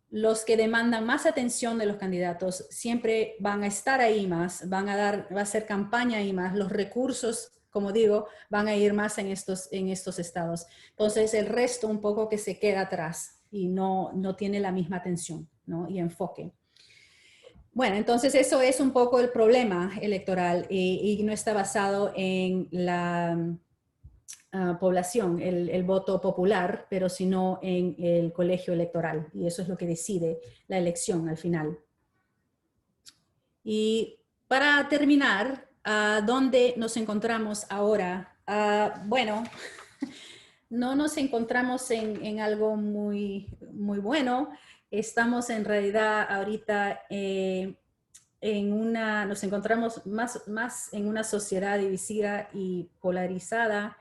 los que demandan más atención de los candidatos. Siempre van a estar ahí más, va a hacer campaña ahí más, los recursos, como digo, van a ir más en estos estados. Entonces, el resto un poco que se queda atrás y no tiene la misma atención, ¿no? Y enfoque. Bueno, entonces eso es un poco el problema electoral y no está basado en la población, el voto popular, pero sino en el colegio electoral. Y eso es lo que decide la elección al final. Y para terminar, ¿dónde nos encontramos ahora? Bueno, no nos encontramos en algo muy bueno. Estamos en realidad ahorita nos encontramos más en una sociedad divisiva y polarizada.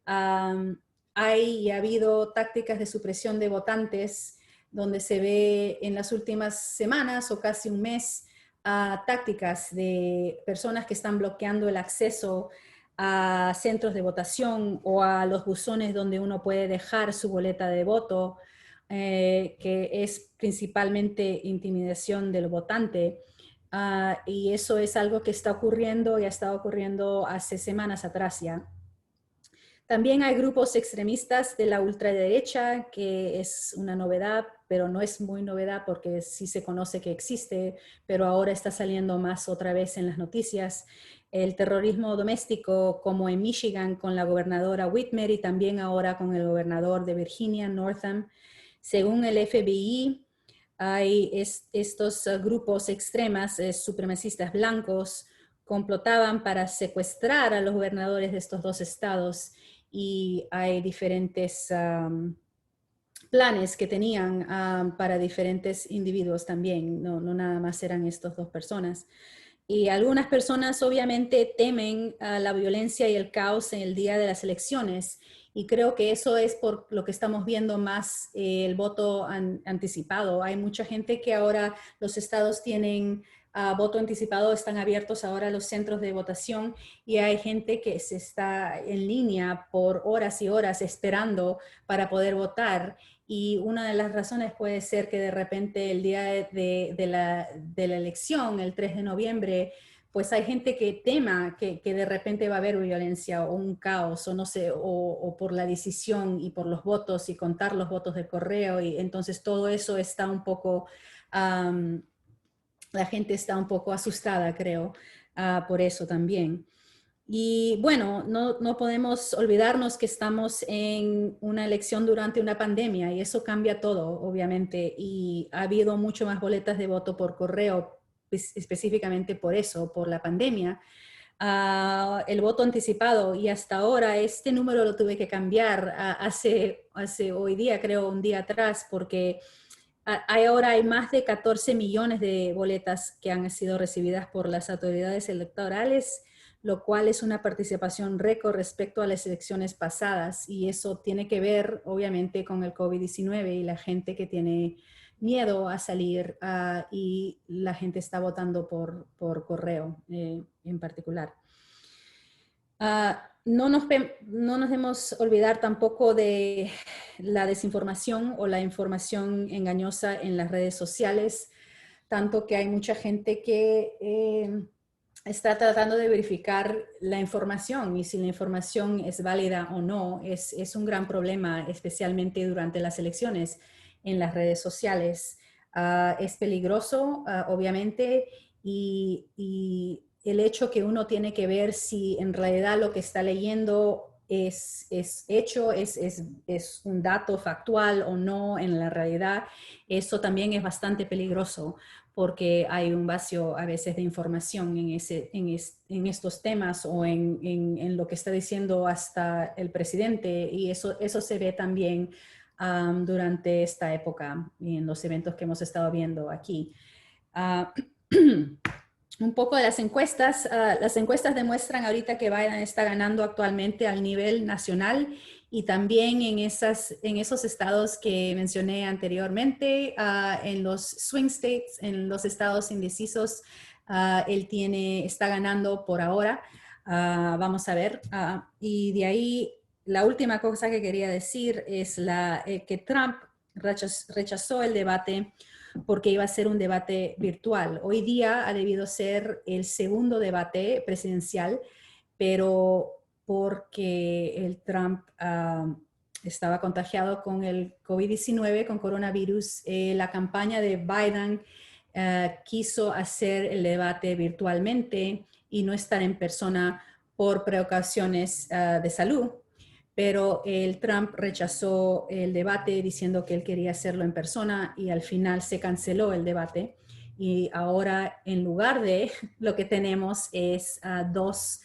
Hay y ha habido tácticas de supresión de votantes donde se ve en las últimas semanas o casi un mes tácticas de personas que están bloqueando el acceso a centros de votación o a los buzones donde uno puede dejar su boleta de voto, que es principalmente intimidación del votante. Y eso es algo que está ocurriendo y ha estado ocurriendo hace semanas atrás ya. También hay grupos extremistas de la ultraderecha, que es una novedad, pero no es muy novedad porque sí se conoce que existe, pero ahora está saliendo más otra vez en las noticias. El terrorismo doméstico, como en Michigan con la gobernadora Whitmer y también ahora con el gobernador de Virginia, Northam. Según el FBI, hay estos grupos extremas, supremacistas blancos, complotaban para secuestrar a los gobernadores de estos dos estados y hay diferentes planes que tenían para diferentes individuos también, no nada más eran estas dos personas. Y algunas personas obviamente temen la violencia y el caos en el día de las elecciones. Y creo que eso es por lo que estamos viendo más el voto anticipado. Hay mucha gente que ahora los estados tienen voto anticipado, están abiertos ahora los centros de votación y hay gente que se está en línea por horas y horas esperando para poder votar. Y una de las razones puede ser que de repente el día de la elección, el 3 de noviembre, pues hay gente que tema que de repente va a haber violencia o un caos o no sé, o por la decisión y por los votos y contar los votos del correo y entonces todo eso está un poco, la gente está un poco asustada creo, por eso también. Y bueno, no podemos olvidarnos que estamos en una elección durante una pandemia y eso cambia todo, obviamente, y ha habido mucho más boletas de voto por correo, específicamente por eso, por la pandemia. El voto anticipado y hasta ahora este número lo tuve que cambiar hace hoy día, creo un día atrás, porque ahora hay más de 14 millones de boletas que han sido recibidas por las autoridades electorales, lo cual es una participación récord respecto a las elecciones pasadas y eso tiene que ver obviamente con el COVID-19 y la gente que tiene miedo a salir y la gente está votando por correo en particular. No nos debemos olvidar tampoco de la desinformación o la información engañosa en las redes sociales, tanto que hay mucha gente que está tratando de verificar la información y si la información es válida o no, es un gran problema, especialmente durante las elecciones en las redes sociales. Es peligroso, obviamente, y el hecho que uno tiene que ver si en realidad lo que está leyendo es hecho, es un dato factual o no en la realidad, eso también es bastante peligroso porque hay un vacío a veces de información en estos temas o en lo que está diciendo hasta el presidente, y eso se ve también durante esta época y en los eventos que hemos estado viendo aquí. Un poco de las encuestas. Las encuestas demuestran ahorita que Biden está ganando actualmente al nivel nacional y también en esos estados que mencioné anteriormente, en los swing states, en los estados indecisos, él está ganando por ahora. Vamos a ver. Y de ahí, la última cosa que quería decir es que Trump rechazó el debate porque iba a ser un debate virtual. Hoy día ha debido ser el segundo debate presidencial, pero porque el Trump estaba contagiado con el COVID-19, con coronavirus, la campaña de Biden quiso hacer el debate virtualmente y no estar en persona por precauciones de salud. Pero el Trump rechazó el debate diciendo que él quería hacerlo en persona y al final se canceló el debate. Y ahora, en lugar de lo que tenemos es dos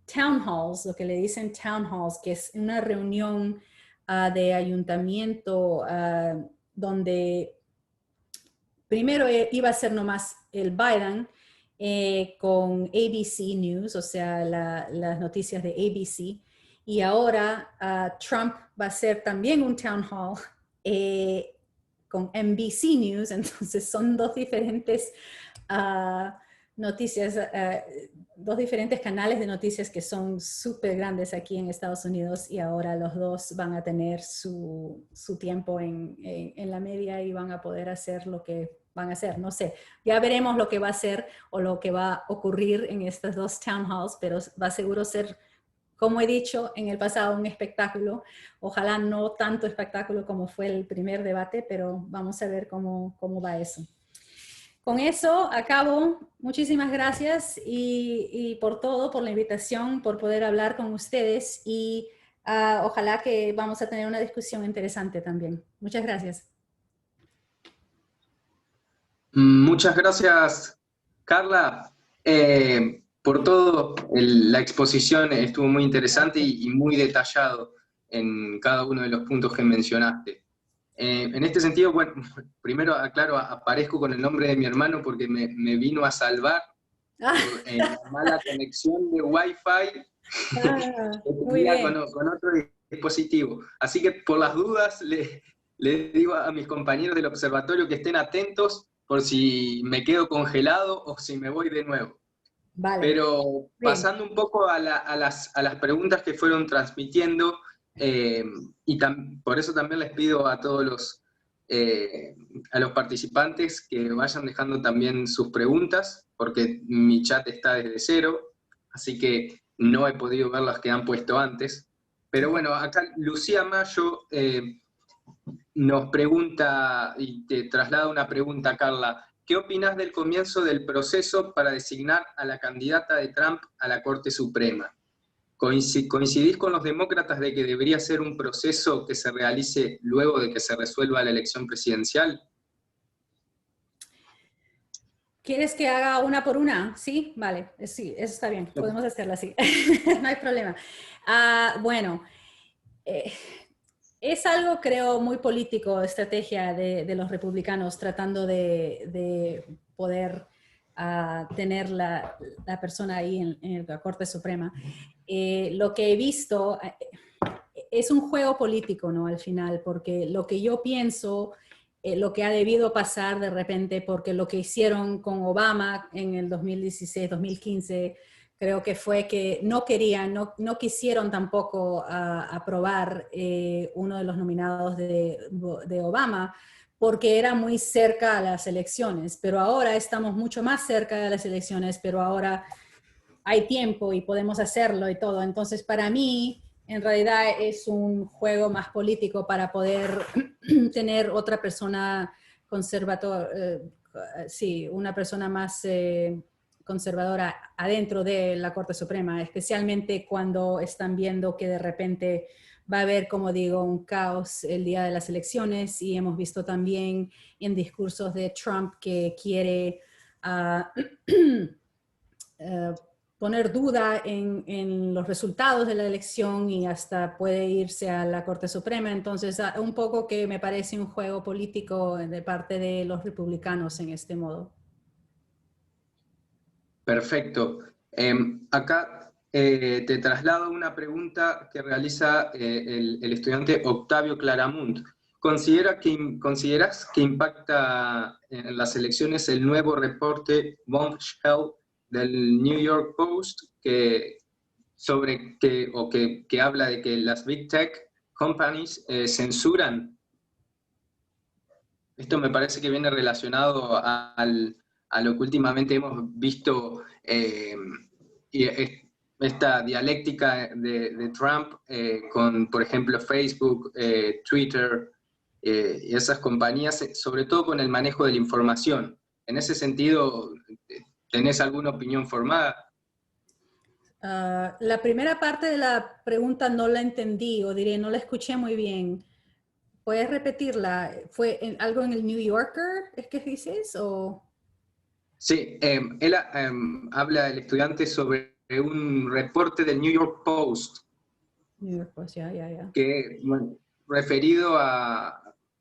town halls, lo que le dicen town halls, que es una reunión de ayuntamiento donde primero iba a ser nomás el Biden con ABC News, o sea, las noticias de ABC. Y ahora Trump va a ser también un town hall con NBC News, entonces son dos diferentes noticias, dos diferentes canales de noticias que son súper grandes aquí en Estados Unidos, y ahora los dos van a tener su tiempo en la media y van a poder hacer lo que van a hacer. No sé, ya veremos lo que va a ser o lo que va a ocurrir en estas dos town halls, pero va a seguro ser, como he dicho en el pasado, un espectáculo. Ojalá no tanto espectáculo como fue el primer debate, pero vamos a ver cómo va eso. Con eso acabo. Muchísimas gracias y por todo, por la invitación, por poder hablar con ustedes, y ojalá que vamos a tener una discusión interesante también. Muchas gracias. Muchas gracias, Carla. Por todo, la exposición estuvo muy interesante y muy detallado en cada uno de los puntos que mencionaste. En este sentido, bueno, primero aclaro, aparezco con el nombre de mi hermano porque me vino a salvar por la mala conexión de Wi-Fi que tenía con otro dispositivo. Así que por las dudas le digo a mis compañeros del observatorio que estén atentos por si me quedo congelado o si me voy de nuevo. Vale. Pero pasando un poco a las preguntas que fueron transmitiendo, y por eso también les pido a todos a los participantes que vayan dejando también sus preguntas, porque mi chat está desde cero, así que no he podido ver las que han puesto antes. Pero bueno, acá Lucía Mayo nos pregunta, y te traslada una pregunta, Carla. ¿Qué opinas del comienzo del proceso para designar a la candidata de Trump a la Corte Suprema? ¿Coincidís con los demócratas de que debería ser un proceso que se realice luego de que se resuelva la elección presidencial? ¿Quieres que haga una por una? ¿Sí? Vale, sí, eso está bien, podemos hacerlo así, no hay problema. Bueno, es algo, creo, muy político, estrategia de los republicanos, tratando de poder tener la persona ahí en la Corte Suprema. Lo que he visto es un juego político, ¿no? Al final, porque lo que yo pienso, lo que ha debido pasar de repente, porque lo que hicieron con Obama en el 2016, 2015, creo que fue que no querían, no quisieron tampoco aprobar uno de los nominados de Obama, porque era muy cerca a las elecciones, pero ahora estamos mucho más cerca de las elecciones, pero ahora hay tiempo y podemos hacerlo y todo. Entonces, para mí, en realidad es un juego más político para poder tener otra persona conservadora, sí, una persona más conservadora adentro de la Corte Suprema, especialmente cuando están viendo que de repente va a haber, como digo, un caos el día de las elecciones, y hemos visto también en discursos de Trump que quiere poner duda en los resultados de la elección y hasta puede irse a la Corte Suprema. Entonces, un poco que me parece un juego político de parte de los republicanos en este modo. Perfecto. Acá te traslado una pregunta que realiza el estudiante Octavio Claramunt. ¿Consideras que impacta en las elecciones el nuevo reporte Bombshell del New York Post que habla de que las Big Tech companies censuran? Esto me parece que viene relacionado a lo que últimamente hemos visto, y esta dialéctica de Trump con, por ejemplo, Facebook, Twitter, y esas compañías, sobre todo con el manejo de la información. En ese sentido, ¿tenés alguna opinión formada? La primera parte de la pregunta no la entendí, o diré, no la escuché muy bien. ¿Puedes repetirla? ¿Fue algo en el New Yorker, es que dices? O... Sí, él habla, el estudiante, sobre un reporte del New York Post. New York Post, ya. Que, bueno, referido a...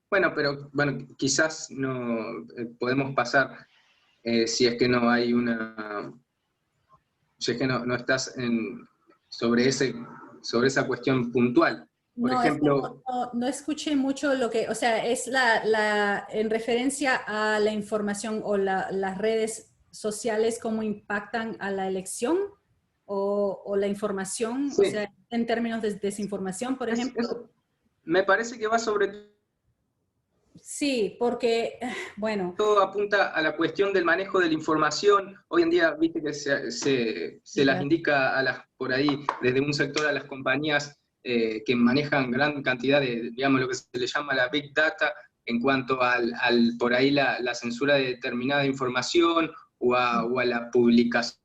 Bueno, pero bueno, quizás no podemos pasar si es que no hay una... Si es que no estás sobre esa cuestión puntual. Por No, es que ejemplo... no escuché mucho lo que, o sea, es en referencia a la información o las redes sociales, cómo impactan a la elección o la información, o Sí, sea, en términos de desinformación, por ejemplo. me parece que va sobre Sí, porque, bueno. todo, apunta a la cuestión del manejo de la información. Hoy en día, viste que se las indica por ahí, desde un sector, a las compañías que manejan gran cantidad de, digamos, lo que se le llama la Big Data, en cuanto por ahí la censura de determinada información o a la publicación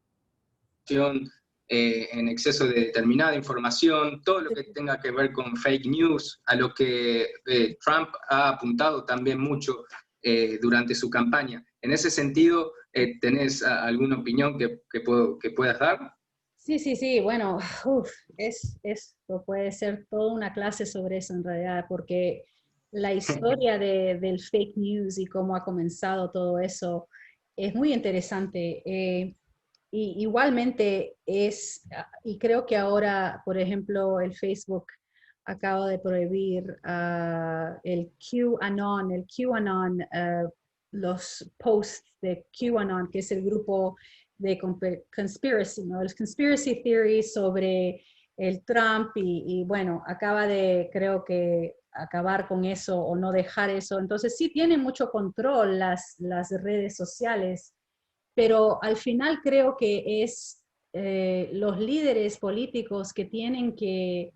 en exceso de determinada información, todo lo que tenga que ver con fake news, a lo que Trump ha apuntado también mucho durante su campaña. En ese sentido, ¿tenés alguna opinión que puedas dar? Sí, bueno, esto puede ser toda una clase sobre eso en realidad, porque la historia del fake news y cómo ha comenzado todo eso es muy interesante. Y igualmente y creo que ahora, por ejemplo, el Facebook acaba de prohibir el QAnon, los posts de QAnon, que es el grupo de conspiracy, ¿no? El conspiracy theory sobre el Trump y bueno, acaba de, creo que, acabar con eso o no dejar eso. Entonces sí tienen mucho control las redes sociales, pero al final creo que es los líderes políticos que tienen que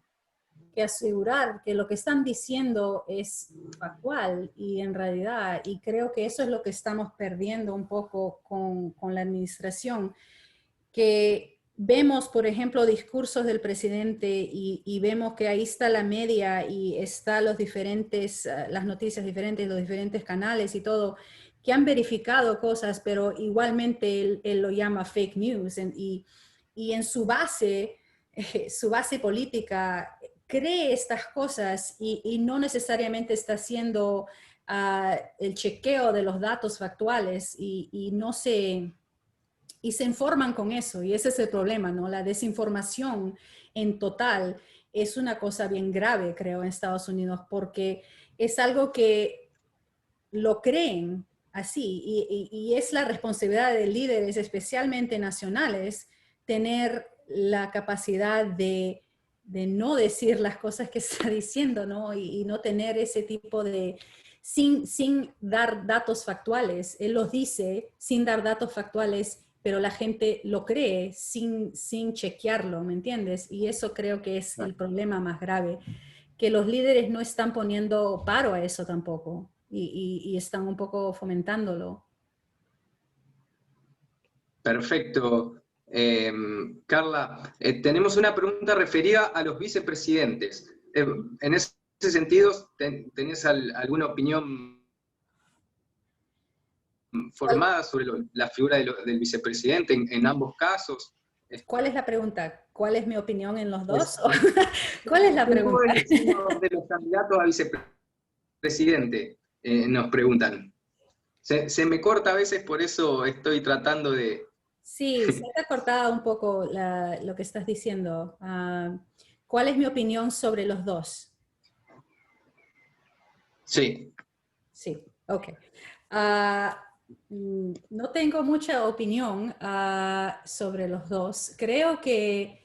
asegurar que lo que están diciendo es factual y en realidad, y creo que eso es lo que estamos perdiendo un poco con la administración, que vemos, por ejemplo, discursos del presidente y vemos que ahí está la media y está las noticias diferentes, los diferentes canales y todo, que han verificado cosas, pero igualmente él lo llama fake news y en su base política cree estas cosas y no necesariamente está haciendo el chequeo de los datos factuales y se informan con eso, y ese es el problema, ¿no? La desinformación en total es una cosa bien grave, creo, en Estados Unidos, porque es algo que lo creen así, y es la responsabilidad de líderes, especialmente nacionales, tener la capacidad de no decir las cosas que está diciendo, ¿no? Y no tener ese tipo de... Sin dar datos factuales. Él los dice sin dar datos factuales, pero la gente lo cree sin chequearlo, ¿me entiendes? Y eso creo que es el problema más grave, que los líderes no están poniendo paro a eso tampoco y están un poco fomentándolo. Perfecto. Carla, tenemos una pregunta referida a los vicepresidentes. En ese sentido, ¿tenés alguna opinión formada sobre la figura del vicepresidente en ambos casos? ¿Cuál es la pregunta? ¿Cuál es mi opinión en los dos? Pues, ¿Cuál es la pregunta? de los candidatos a vicepresidente, nos preguntan. Se me corta a veces, por eso estoy tratando de... Sí, se te ha cortado un poco lo que estás diciendo. ¿Cuál es mi opinión sobre los dos? Sí. Sí, ok. No tengo mucha opinión sobre los dos. Creo que,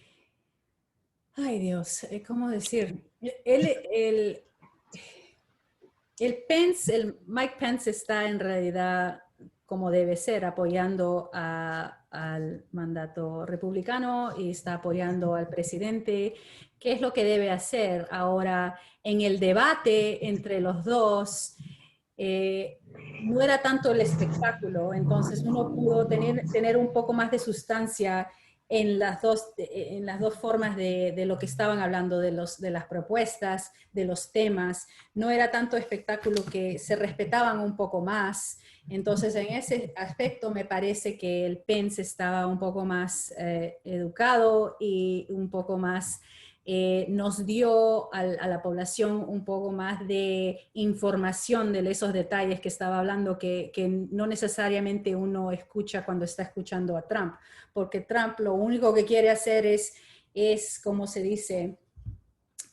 ay Dios, ¿cómo decir? El Mike Pence está en realidad como debe ser, apoyando al mandato republicano y está apoyando al presidente. ¿Qué es lo que debe hacer? Ahora, en el debate entre los dos, no era tanto el espectáculo, entonces uno pudo tener un poco más de sustancia en las dos formas de lo que estaban hablando, de las propuestas, de los temas. No era tanto espectáculo, que se respetaban un poco más. Entonces, en ese aspecto me parece que el Pence estaba un poco más educado y un poco más, nos dio a la población un poco más de información de esos detalles que estaba hablando, que no necesariamente uno escucha cuando está escuchando a Trump, porque Trump lo único que quiere hacer es como se dice,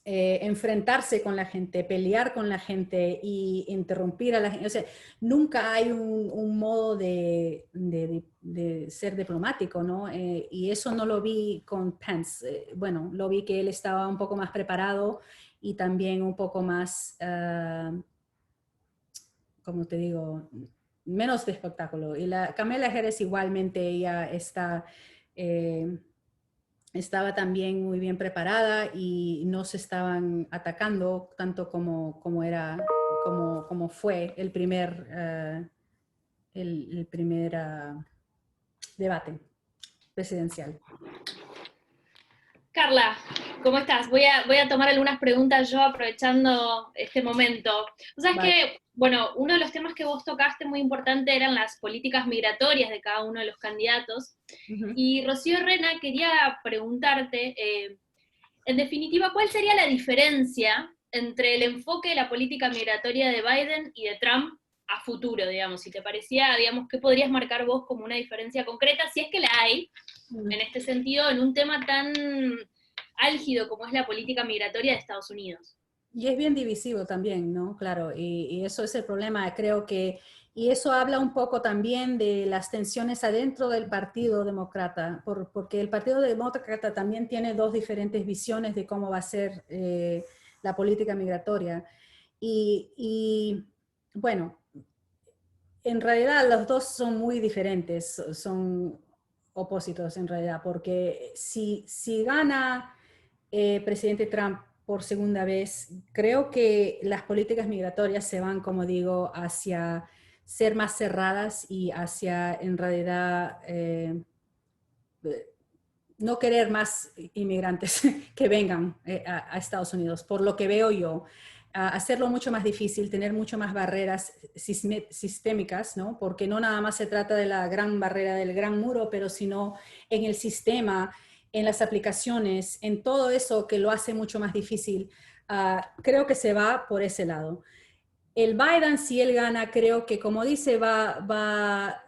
enfrentarse con la gente, pelear con la gente y interrumpir a la gente. O sea, nunca hay un modo de ser diplomático, ¿no? Y eso no lo vi con Pence. Bueno, lo vi que él estaba un poco más preparado y también un poco más, como te digo, menos de espectáculo. Y la Kamala Harris igualmente, ella estaba también muy bien preparada y no se estaban atacando tanto como fue el primer, debate presidencial. Carla, ¿cómo estás? Voy a tomar algunas preguntas yo aprovechando este momento. O sea, es que, bueno, uno de los temas que vos tocaste muy importante eran las políticas migratorias de cada uno de los candidatos. Y Rocío Herrera quería preguntarte, en definitiva, ¿cuál sería la diferencia entre el enfoque de la política migratoria de Biden y de Trump a futuro, digamos? Si te parecía, digamos, ¿qué podrías marcar vos como una diferencia concreta, si es que la hay, en este sentido, en un tema tan álgido como es la política migratoria de Estados Unidos? Y es bien divisivo también, ¿no? Claro, y eso es el problema, creo que, y eso habla un poco también de las tensiones adentro del Partido Demócrata, porque el Partido Demócrata también tiene dos diferentes visiones de cómo va a ser la política migratoria. Y bueno, en realidad los dos son muy diferentes, son opuestos en realidad, porque si gana presidente Trump por segunda vez, creo que las políticas migratorias se van, como digo, hacia ser más cerradas y hacia, en realidad, no querer más inmigrantes que vengan a Estados Unidos, por lo que veo yo. Hacerlo mucho más difícil, tener mucho más barreras sistémicas, ¿no? Porque no nada más se trata de la gran barrera del gran muro, pero sino en el sistema, en las aplicaciones, en todo eso que lo hace mucho más difícil. Creo que se va por ese lado. El Biden, si él gana, creo que, como dice, va a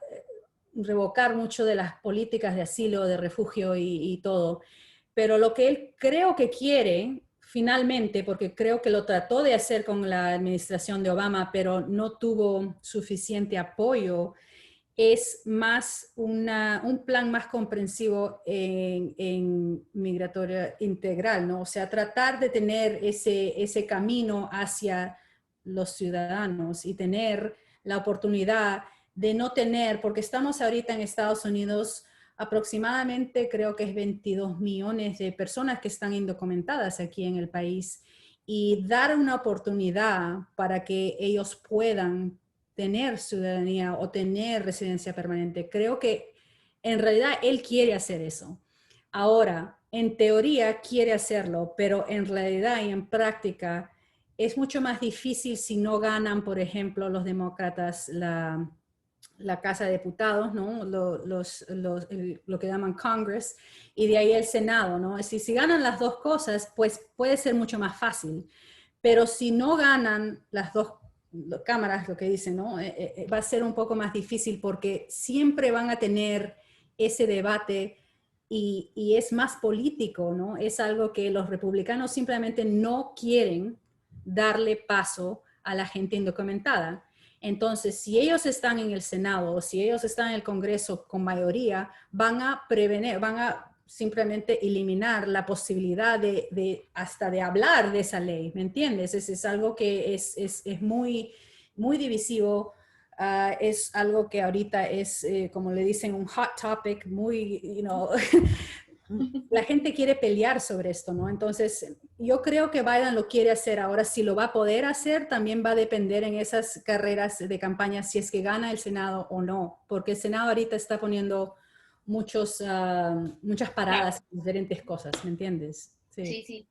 revocar mucho de las políticas de asilo, de refugio y todo. Pero lo que él creo que quiere, finalmente, porque creo que lo trató de hacer con la administración de Obama, pero no tuvo suficiente apoyo, es más un plan más comprensivo en migratoria integral, ¿no? O sea, tratar de tener ese camino hacia los ciudadanos y tener la oportunidad de no tener, porque estamos ahorita en Estados Unidos, aproximadamente creo que es 22 millones de personas que están indocumentadas aquí en el país, y dar una oportunidad para que ellos puedan tener ciudadanía o tener residencia permanente. Creo que en realidad él quiere hacer eso. Ahora, en teoría quiere hacerlo, pero en realidad y en práctica es mucho más difícil si no ganan, por ejemplo, los demócratas la Casa de Diputados, ¿no? Lo que llaman Congress, y de ahí el Senado, ¿no? Si ganan las dos cosas, pues puede ser mucho más fácil. Pero si no ganan las dos cámaras, lo que dicen, ¿no? Va a ser un poco más difícil porque siempre van a tener ese debate y es más político, ¿no? Es algo que los republicanos simplemente no quieren darle paso a la gente indocumentada. Entonces, si ellos están en el Senado o si ellos están en el Congreso con mayoría, van a prevenir, van a simplemente eliminar la posibilidad hasta de hablar de esa ley, ¿me entiendes? Es algo que es muy, muy divisivo. Es algo que ahorita es, como le dicen, un hot topic, muy, la gente quiere pelear sobre esto, ¿no? Entonces, yo creo que Biden lo quiere hacer. Ahora, si lo va a poder hacer, también va a depender en esas carreras de campaña si es que gana el Senado o no, porque el Senado ahorita está poniendo muchas paradas en diferentes cosas, ¿me entiendes? Sí, sí.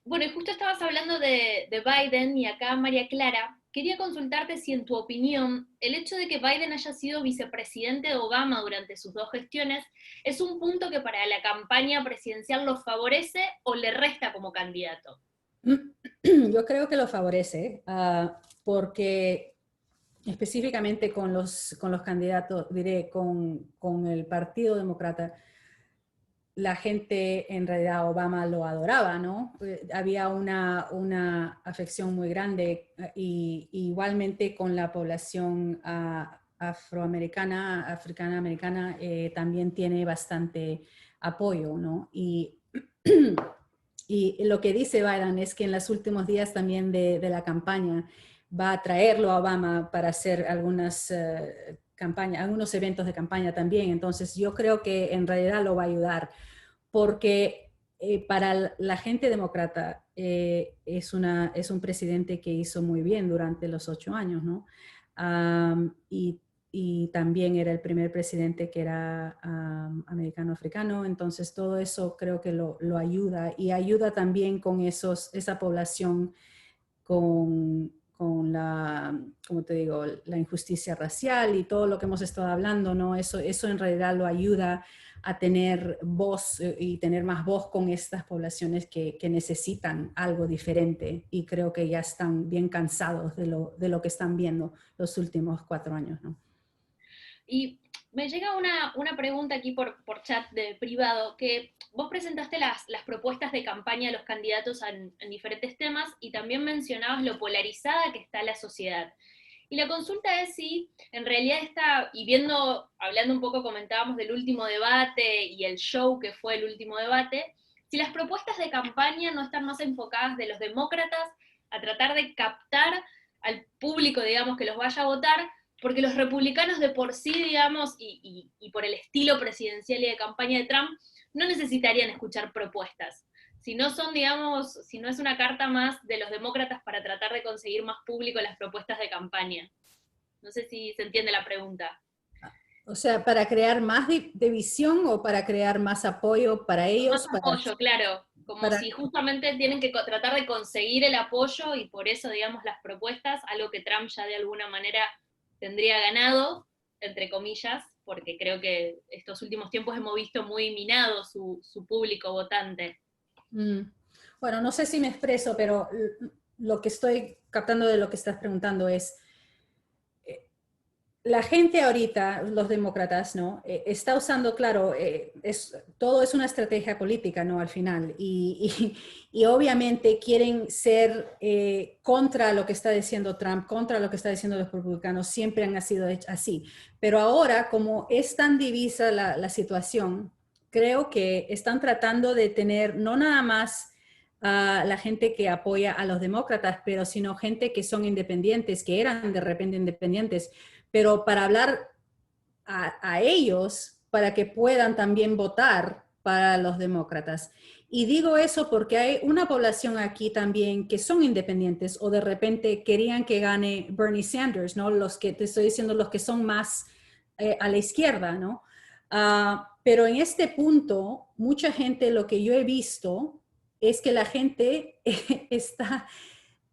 Bueno, y justo estabas hablando de Biden, y acá María Clara, quería consultarte si en tu opinión el hecho de que Biden haya sido vicepresidente de Obama durante sus dos gestiones es un punto que para la campaña presidencial lo favorece o le resta como candidato. Yo creo que lo favorece, porque específicamente con los candidatos, diré, con el Partido Demócrata, la gente en realidad Obama lo adoraba, ¿no? Había una afección muy grande y igualmente con la población africana-americana también tiene bastante apoyo, ¿no? Y lo que dice Biden es que en los últimos días también de la campaña va a traerlo a Obama para hacer algunos eventos de campaña también. Entonces yo creo que en realidad lo va a ayudar porque para la gente demócrata es un presidente que hizo muy bien durante los 8 años, ¿no? Y también era el primer presidente que era americano-africano, entonces todo eso creo que lo ayuda y ayuda también con esa población con como te digo, la injusticia racial y todo lo que hemos estado hablando, ¿no? Eso en realidad lo ayuda a tener voz y tener más voz con estas poblaciones que necesitan algo diferente y creo que ya están bien cansados de lo que están viendo los últimos 4 años, ¿no? Y me llega una pregunta aquí por chat de privado, que vos presentaste las propuestas de campaña de los candidatos en diferentes temas y también mencionabas lo polarizada que está la sociedad. Y la consulta es si en realidad está, y hablando un poco, comentábamos del último debate y el show que fue el último debate, si las propuestas de campaña no están más enfocadas de los demócratas a tratar de captar al público, digamos, que los vaya a votar, porque los republicanos de por sí, digamos, y por el estilo presidencial y de campaña de Trump, no necesitarían escuchar propuestas. Si no son, digamos, si no es una carta más de los demócratas para tratar de conseguir más público en las propuestas de campaña. No sé si se entiende la pregunta. O sea, ¿para crear más división o para crear más apoyo para ellos? Más apoyo, claro. Como si justamente tienen que tratar de conseguir el apoyo y por eso, digamos, las propuestas, algo que Trump ya de alguna manera tendría ganado, entre comillas, porque creo que estos últimos tiempos hemos visto muy minado su público votante. Bueno, no sé si me expreso, pero lo que estoy captando de lo que estás preguntando es, la gente ahorita, los demócratas, ¿no? Está usando, claro, todo es una estrategia política, ¿no? Al final. Y obviamente quieren ser contra lo que está diciendo Trump, contra lo que está diciendo los republicanos. Siempre han sido así. Pero ahora, como es tan divisa la situación, creo que están tratando de tener no nada más a la gente que apoya a los demócratas, pero sino gente que son independientes, que eran de repente independientes, pero para hablar a ellos, para que puedan también votar para los demócratas. Y digo eso porque hay una población aquí también que son independientes o de repente querían que gane Bernie Sanders, ¿no? Los que te estoy diciendo, los que son más a la izquierda, ¿no? Pero en este punto, mucha gente, lo que yo he visto es que la gente está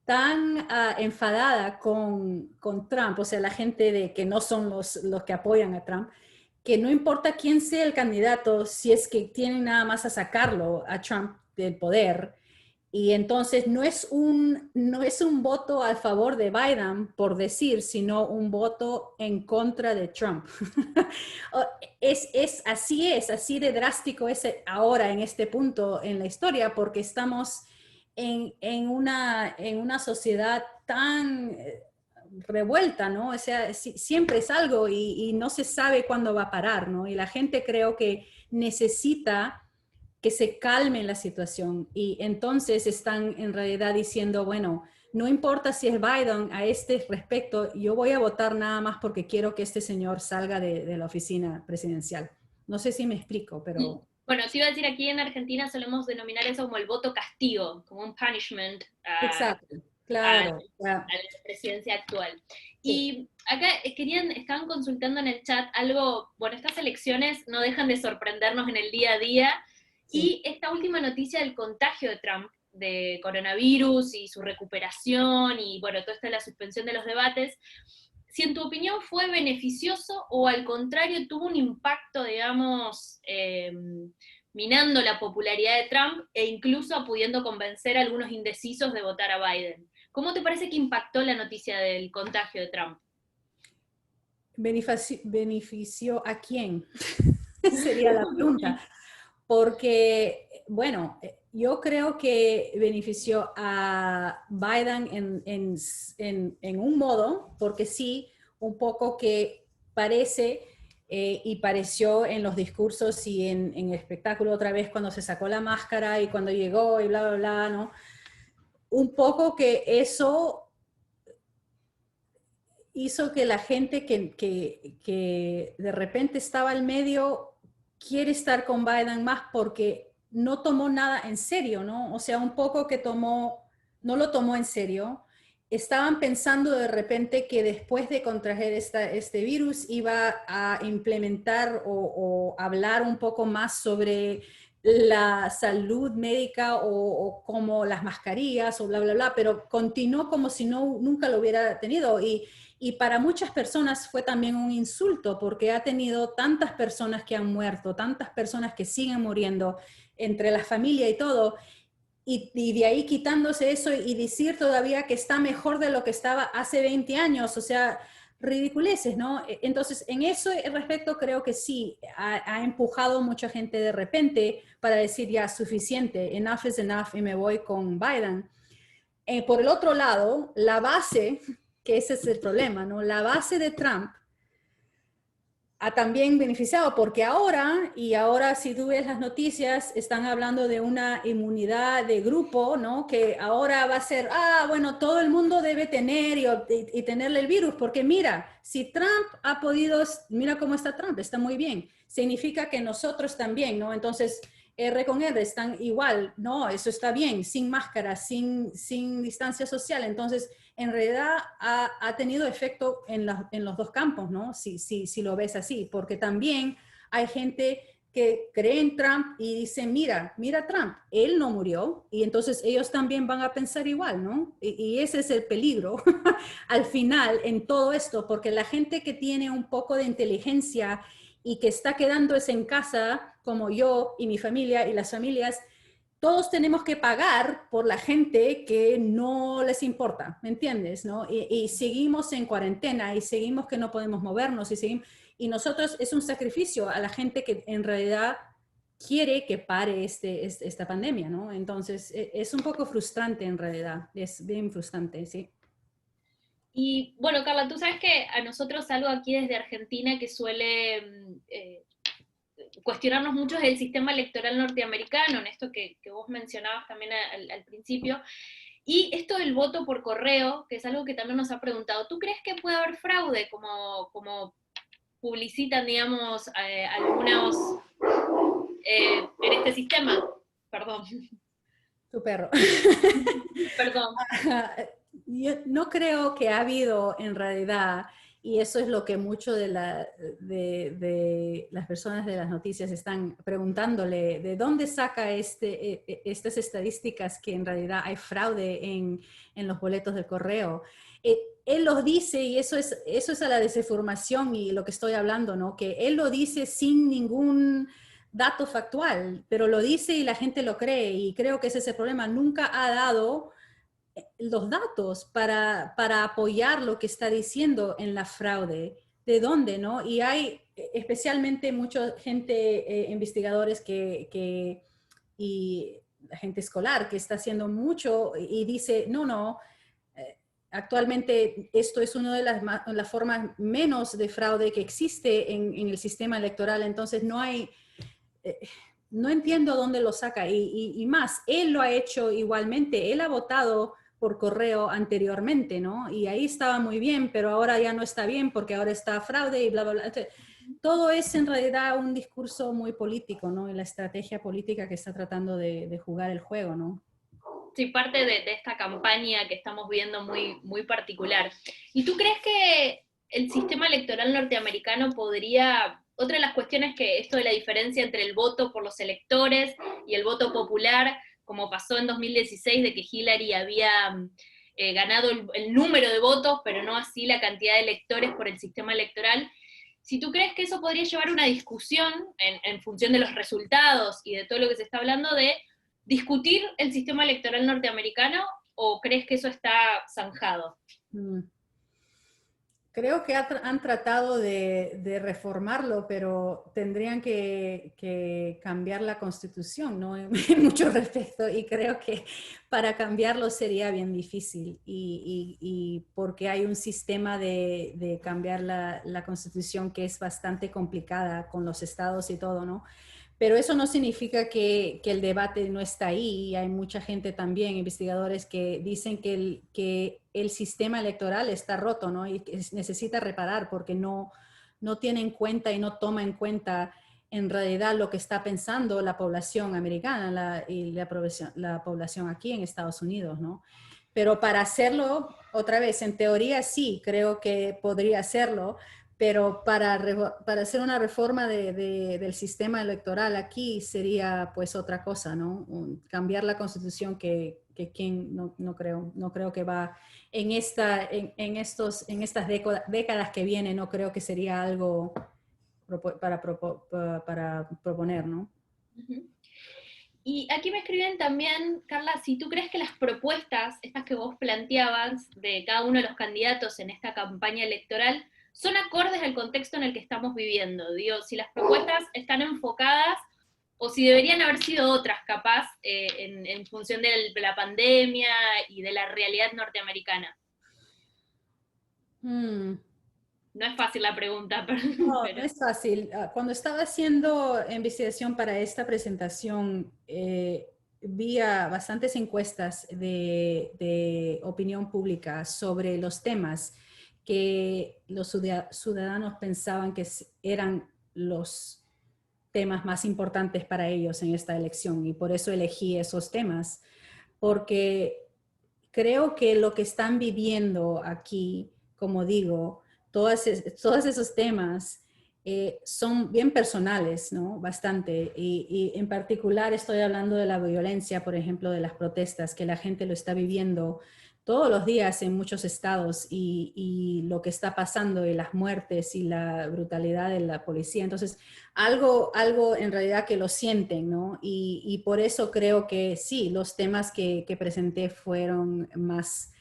tan enfadada con Trump, o sea, la gente que no son los que apoyan a Trump, que no importa quién sea el candidato, si es que tienen nada más a sacarlo a Trump del poder. Y entonces no es un voto a favor de Biden, por decir, sino un voto en contra de Trump. Así de drástico es ahora en este punto en la historia, porque estamos en una sociedad tan revuelta, ¿no? O sea, siempre es algo y no se sabe cuándo va a parar, ¿no? Y la gente creo que necesita que se calme la situación y entonces están en realidad diciendo, bueno, no importa si es Biden a este respecto, yo voy a votar nada más porque quiero que este señor salga de la oficina presidencial. No sé si me explico, pero... Bueno, te iba a decir, aquí en Argentina solemos denominar eso como el voto castigo, como un punishment Exacto, claro. a la presidencia actual. Sí. Y acá estaban consultando en el chat algo, bueno, estas elecciones no dejan de sorprendernos en el día a día, Sí. y esta última noticia del contagio de Trump, de coronavirus y su recuperación, y bueno, toda esta la suspensión de los debates, si en tu opinión fue beneficioso o al contrario tuvo un impacto, digamos, minando la popularidad de Trump e incluso pudiendo convencer a algunos indecisos de votar a Biden. ¿Cómo te parece que impactó la noticia del contagio de Trump? ¿Benefició a quién? Sería la pregunta. Porque, bueno, yo creo que benefició a Biden en un modo, porque sí, un poco que parece y pareció en los discursos y en el espectáculo otra vez cuando se sacó la máscara y cuando llegó y bla, bla, bla, ¿no? Un poco que eso hizo que la gente que de repente estaba al medio quiere estar con Biden más porque no tomó nada en serio, ¿no? O sea, un poco que no lo tomó en serio. Estaban pensando de repente que después de contraer este virus iba a implementar o hablar un poco más sobre la salud médica o como las mascarillas o bla, bla, bla, pero continuó como si nunca lo hubiera tenido. Y para muchas personas fue también un insulto porque ha tenido tantas personas que han muerto, tantas personas que siguen muriendo entre la familia y todo. Y de ahí quitándose eso y decir todavía que está mejor de lo que estaba hace 20 años, o sea, ridiculeces, ¿no? Entonces, en eso respecto creo que sí, ha empujado mucha gente de repente para decir ya suficiente, enough is enough y me voy con Biden. Por el otro lado, la base, que ese es el problema, ¿no? La base de Trump ha también beneficiado porque ahora si tú ves las noticias, están hablando de una inmunidad de grupo, ¿no? Que ahora va a ser, bueno, todo el mundo debe tener y tenerle el virus, porque mira, si Trump ha podido, mira cómo está Trump, está muy bien, significa que nosotros también, ¿no? Entonces, R con R están igual, no, eso está bien, sin máscara, sin distancia social, entonces en realidad ha tenido efecto en los dos campos, ¿no? Si lo ves así, porque también hay gente que cree en Trump y dice, mira Trump, él no murió, y entonces ellos también van a pensar igual, ¿no? Y ese es el peligro al final en todo esto, porque la gente que tiene un poco de inteligencia y que está quedándose en casa, como yo y mi familia y las familias, todos tenemos que pagar por la gente que no les importa, ¿me entiendes? ¿No? Y seguimos en cuarentena y seguimos que no podemos movernos y nosotros es un sacrificio a la gente que en realidad quiere que pare esta pandemia, ¿no? Entonces es un poco frustrante en realidad, es bien frustrante, sí. Y bueno, Carla, tú sabes que a nosotros algo aquí desde Argentina que suele cuestionarnos mucho es el sistema electoral norteamericano, en esto que vos mencionabas también al principio, y esto del voto por correo, que es algo que también nos ha preguntado, ¿tú crees que puede haber fraude como publicitan, digamos, algunos en este sistema? Perdón. Tu perro. Perdón. Yo no creo que ha habido en realidad, y eso es lo que muchos de las personas de las noticias están preguntándole, ¿de dónde saca estas estadísticas que en realidad hay fraude en los boletos del correo? Él lo dice, y eso es a la desinformación y lo que estoy hablando, ¿no? Que él lo dice sin ningún dato factual, pero lo dice y la gente lo cree, y creo que ese es el problema. Nunca ha dado los datos para apoyar lo que está diciendo en la fraude. ¿De dónde, no? Y hay especialmente mucha gente, investigadores y la gente escolar que está haciendo mucho y dice, no, actualmente esto es una de las formas menos de fraude que existe en el sistema electoral, entonces no hay... no entiendo dónde lo saca, y más, él lo ha hecho igualmente, él ha votado por correo anteriormente, ¿no? Y ahí estaba muy bien, pero ahora ya no está bien porque ahora está fraude y bla, bla, bla. Entonces, todo es en realidad un discurso muy político, ¿no? Y la estrategia política que está tratando de jugar el juego, ¿no? Sí, parte de esta campaña que estamos viendo muy, muy particular. ¿Y tú crees que el sistema electoral norteamericano podría... Otra de las cuestiones que esto de la diferencia entre el voto por los electores y el voto popular, como pasó en 2016, de que Hillary había ganado el número de votos, pero no así la cantidad de electores por el sistema electoral. Si tú crees que eso podría llevar a una discusión en función de los resultados y de todo lo que se está hablando de discutir el sistema electoral norteamericano, o crees que eso está zanjado? Creo que han tratado de reformarlo, pero tendrían que cambiar la Constitución, ¿no? En mucho respecto, y creo que para cambiarlo sería bien difícil, y porque hay un sistema de cambiar la Constitución que es bastante complicada con los estados y todo, ¿no? Pero eso no significa que el debate no está ahí, y hay mucha gente también, investigadores, que dicen que el sistema electoral está roto, ¿no? Y que necesita reparar porque no tiene en cuenta y no toma en cuenta en realidad lo que está pensando la población americana y la población aquí en Estados Unidos, ¿no? Pero para hacerlo, otra vez, en teoría sí, creo que podría hacerlo, pero para hacer una reforma del sistema electoral aquí sería pues otra cosa, ¿no? Cambiar la Constitución no creo que va en estas décadas que vienen, no creo que sería algo para proponer, ¿no? Uh-huh. Y aquí me escriben también, Carla, si tú crees que las propuestas, estas que vos planteabas de cada uno de los candidatos en esta campaña electoral, son acordes al contexto en el que estamos viviendo. Digo, si las propuestas están enfocadas o si deberían haber sido otras, capaz, en función de la pandemia y de la realidad norteamericana. No es fácil la pregunta, pero... No es fácil. Cuando estaba haciendo investigación para esta presentación, vi bastantes encuestas de opinión pública sobre los temas que los ciudadanos pensaban que eran los temas más importantes para ellos en esta elección, y por eso elegí esos temas, porque creo que lo que están viviendo aquí, como digo, todos esos temas son bien personales, ¿no? Bastante, y en particular estoy hablando de la violencia, por ejemplo, de las protestas, que la gente lo está viviendo todos los días en muchos estados, y lo que está pasando, y las muertes y la brutalidad de la policía. Entonces, algo en realidad que lo sienten, ¿no? Y por eso creo que sí, los temas que presenté fueron más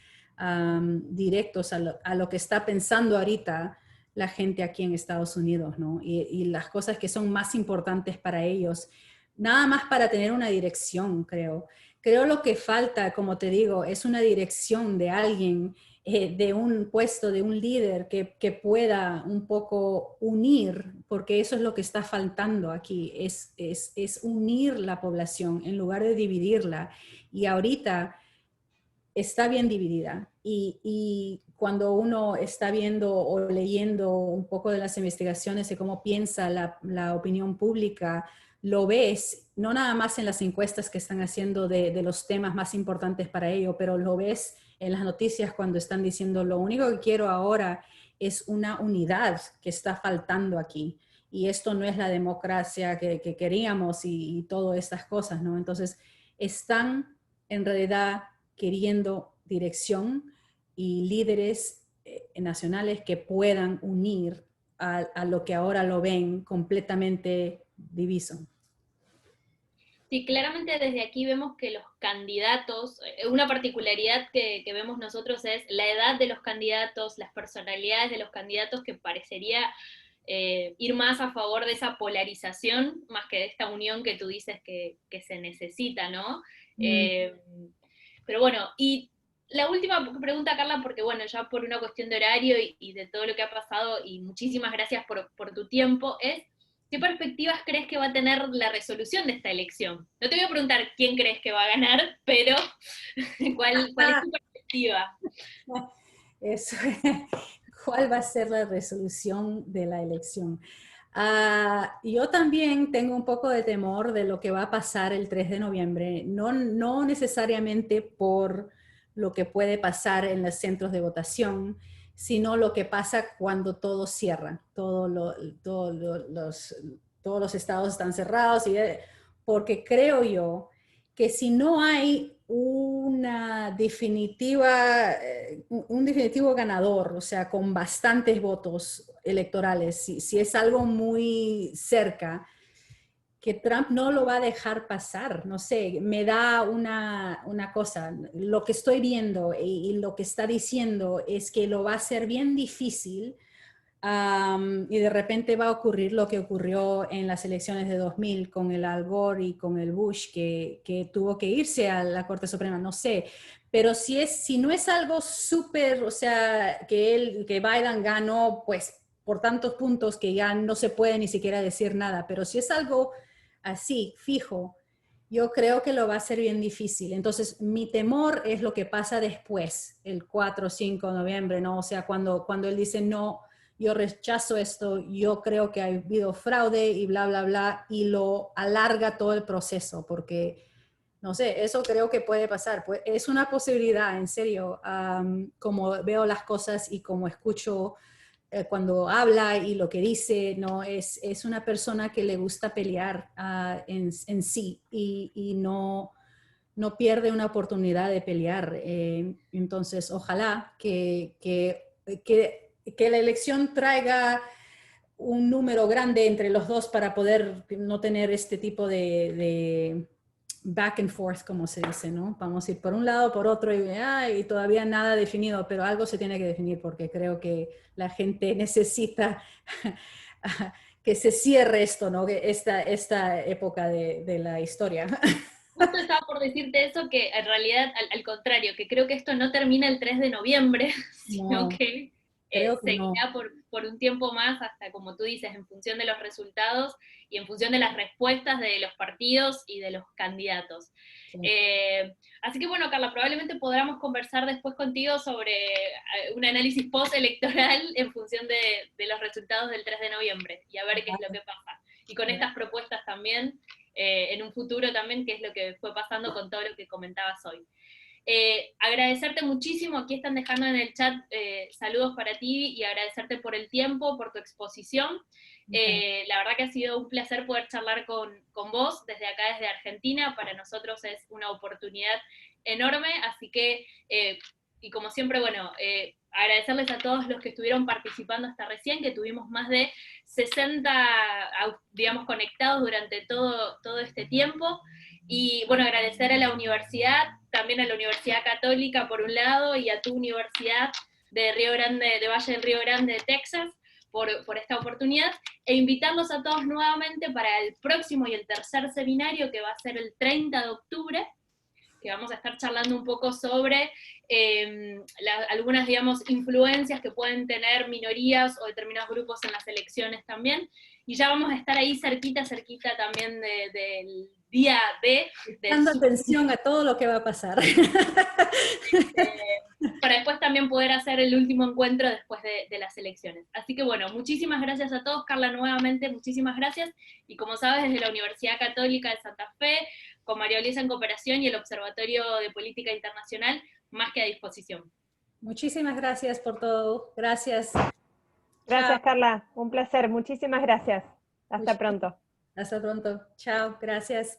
directos a lo que está pensando ahorita la gente aquí en Estados Unidos, ¿no? Y las cosas que son más importantes para ellos, nada más para tener una dirección, creo. Creo lo que falta, como te digo, es una dirección de alguien, de un puesto, de un líder que pueda un poco unir, porque eso es lo que está faltando aquí, es unir la población en lugar de dividirla. Y ahorita está bien dividida, y cuando uno está viendo o leyendo un poco de las investigaciones de cómo piensa la opinión pública, lo ves, no nada más en las encuestas que están haciendo de los temas más importantes para ello, pero lo ves en las noticias cuando están diciendo lo único que quiero ahora es una unidad que está faltando aquí. Y esto no es la democracia que queríamos y todas estas cosas, ¿no? Entonces, están en realidad queriendo dirección y líderes nacionales que puedan unir a lo que ahora lo ven completamente diviso. Sí, claramente desde aquí vemos que los candidatos, una particularidad que vemos nosotros es la edad de los candidatos, las personalidades de los candidatos, que parecería ir más a favor de esa polarización, más que de esta unión que tú dices que se necesita, ¿no? Pero bueno, y la última pregunta, Carla, porque bueno, ya por una cuestión de horario y de todo lo que ha pasado, y muchísimas gracias por tu tiempo, es ¿qué perspectivas crees que va a tener la resolución de esta elección? No te voy a preguntar quién crees que va a ganar, pero ¿cuál es tu perspectiva? Eso, ¿cuál va a ser la resolución de la elección? Yo también tengo un poco de temor de lo que va a pasar el 3 de noviembre, no necesariamente por lo que puede pasar en los centros de votación, sino lo que pasa cuando todo cierra, todos los estados están cerrados, porque creo yo que si no hay un definitivo ganador, o sea, con bastantes votos electorales, si es algo muy cerca, que Trump no lo va a dejar pasar, no sé, me da una cosa, lo que estoy viendo y lo que está diciendo es que lo va a hacer bien difícil. Y de repente va a ocurrir lo que ocurrió en las elecciones de 2000 con el Al Gore y con el Bush, que tuvo que irse a la Corte Suprema, no sé. Pero si no es algo súper, o sea, que Biden ganó pues por tantos puntos que ya no se puede ni siquiera decir nada, pero si es algo así, fijo, yo creo que lo va a ser bien difícil. Entonces, mi temor es lo que pasa después, el 4 o 5 de noviembre, ¿no? O sea, cuando él dice no, yo rechazo esto, yo creo que ha habido fraude y bla, bla, bla, y lo alarga todo el proceso, porque, no sé, eso creo que puede pasar. Pues, es una posibilidad, en serio, como veo las cosas y como escucho cuando habla y lo que dice, ¿no? Es una persona que le gusta pelear en sí y no pierde una oportunidad de pelear. Entonces, ojalá que la elección traiga un número grande entre los dos para poder no tener este tipo de back and forth, como se dice, ¿no? Vamos a ir por un lado, por otro, y todavía nada definido, pero algo se tiene que definir porque creo que la gente necesita que se cierre esto, ¿no? Esta época de la historia. Justo estaba por decirte eso, que en realidad, al contrario, que creo que esto no termina el 3 de noviembre, sino que seguirá por un tiempo más, hasta, como tú dices, en función de los resultados y en función de las respuestas de los partidos y de los candidatos. Sí. Así que bueno, Carla, probablemente podamos conversar después contigo sobre un análisis post-electoral en función de los resultados del 3 de noviembre y a ver qué es lo que pasa. Y con estas propuestas también, en un futuro también, qué es lo que fue pasando con todo lo que comentabas hoy. Agradecerte muchísimo, aquí están dejando en el chat saludos para ti y agradecerte por el tiempo, por tu exposición. La verdad que ha sido un placer poder charlar con vos desde acá, desde Argentina. Para nosotros es una oportunidad enorme, así que, y como siempre, bueno, agradecerles a todos los que estuvieron participando hasta recién, que tuvimos más de 60, digamos, conectados durante todo este tiempo. Y bueno, agradecer a la universidad, también a la Universidad Católica por un lado, y a tu universidad de Río Grande, de Valle del Río Grande de Texas, por esta oportunidad, e invitarlos a todos nuevamente para el próximo y el tercer seminario, que va a ser el 30 de octubre, que vamos a estar charlando un poco sobre algunas, digamos, influencias que pueden tener minorías o determinados grupos en las elecciones también, y ya vamos a estar ahí cerquita también del día D. Dando atención a todo lo que va a pasar. Para después también poder hacer el último encuentro después de las elecciones. Así que bueno, muchísimas gracias a todos. Carla, nuevamente, muchísimas gracias. Y como sabes, desde la Universidad Católica de Santa Fe, con María Luisa en Cooperación y el Observatorio de Política Internacional, más que a disposición. Muchísimas gracias por todo. Gracias. Gracias, Chao. Carla. Un placer. Muchísimas gracias. Hasta pronto. Hasta pronto. Chao. Gracias.